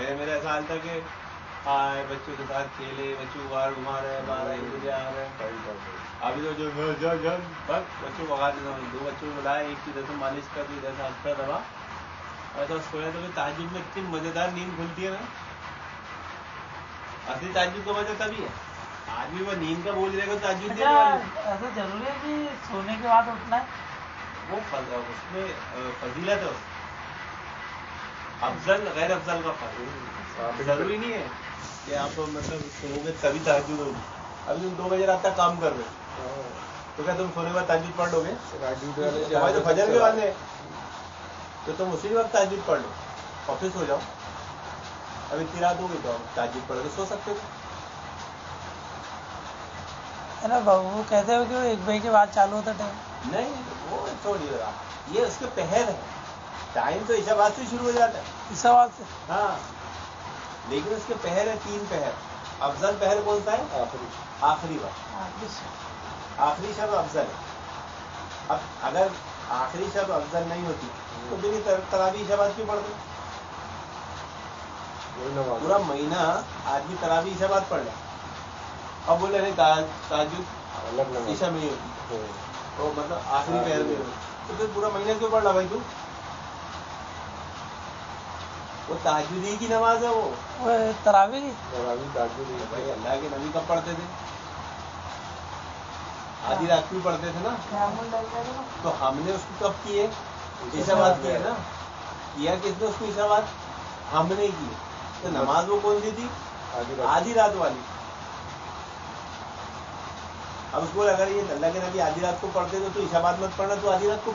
پہلے میرا ایسا حال تھا کہ آئے بچوں کے ساتھ کھیلے، بچوں کو باہر گھما رہے ہیں، 12 1 بجے آ رہے ہیں. ابھی تو جو بس بچوں کو بھگا دیتا ہوں. 2 بچوں کو بلائے، ایک کی ادھر سے مالش کر دی، ادھر سے ہنستا دبا، ایسا سویا. تو تہجد میں اتنی مزیدار نیند کھلتی ہے نا. اصلی تہجد کا مزہ تبھی ہے آدمی وہ نیند کا بول رہے گا. تہجد نہیں اچھا والی ایسا ضروری ہے کہ سونے کے بعد اٹھنا ہے؟ وہ اس میں فضیلت ہے، افضل غیر افضل کا فرق. ضروری نہیں ہے کہ آپ مطلب سو گے تبھی تہجد ہوگی. ابھی تم 2 بجے رات تک کام کر رہے ہو تو کیا تم سونے کے بعد تہجد پڑھ لو گے؟ ہمارے تو فجر کے والے ہیں تو تم اسی وقت تہجد پڑھ لو، آفس ہو جاؤ. اب اتنی رات ہوگی تو تہجد پڑھ کے سو سکتے ہو. ہے نا وہ کہتے ہو کہ 1 بجے کے بعد چالو ہوتا ٹائم. نہیں وہ چھوڑیے گا، یہ اس کے پہر ہے. ٹائم تو عشاء بعد سے شروع ہو جاتا ہے. اس سوال سے ہاں لیکن اس کے پہر ہے 3 پہر. افضل پہر کون سا ہے؟ آخری وقت. آخری شب افضل ہے. اب اگر آخری شب افضل نہیں ہوتی تو میری تراویح عشاء بعد کیوں پڑھتے؟ پورا مہینہ آدمی تراویح عشاء بعد پڑھ لے. اب بولے نہیں تہجد عشاء میں ہی ہوتی تو مطلب آخری پہر میں ہوتی، تو پھر پورا مہینہ کیوں پڑھ رہا بھائی تو؟ وہ تہجد ہی کی نماز ہے. وہ تراویح کی بھائی اللہ کے نبی کب پڑھتے تھے؟ آدھی رات کو پڑھتے تھے نا. تو ہم نے اس کو کب کیے؟ عشاء بعد کیے نا. کیا کس نے اس کو عشاء بعد؟ ہم نے کی. تو نماز وہ کون سی تھی؟ آدھی رات والی. اب اس کو اگر یہ اللہ کے نبی آدھی رات کو پڑھتے تو عشاء بعد مت پڑھنا، تو آدھی رات کو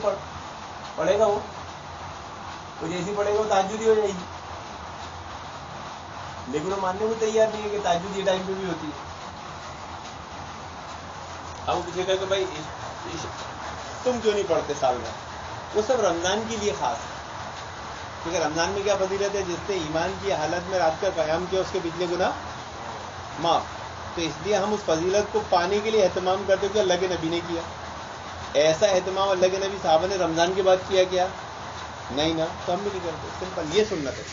پڑھے گا. وہ جیسی پڑھے گا وہ تہجد ہی ہو جائے گی. لیکن وہ ماننے کو تیار نہیں ہے کہ تہجد یہ ٹائم پہ بھی ہوتی ہے. اب پوچھے گا کہ بھائی تم کیوں نہیں پڑھتے سال میں؟ وہ سب رمضان کے لیے خاص ہے. کیونکہ رمضان میں کیا فضیلت ہے؟ جس نے ایمان کی حالت میں رات کا قیام کیا اس کے پچھلے گناہ معاف. تو اس لیے ہم اس فضیلت کو پانے کے لیے اہتمام کرتے کہ اللہ کے نبی نے کیا. ایسا اہتمام اللہ کے نبی صحابہ نے رمضان کے بعد کیا نہیں نا، تو ہم بھی نہیں کرتے. سمپل یہ سنت ہے.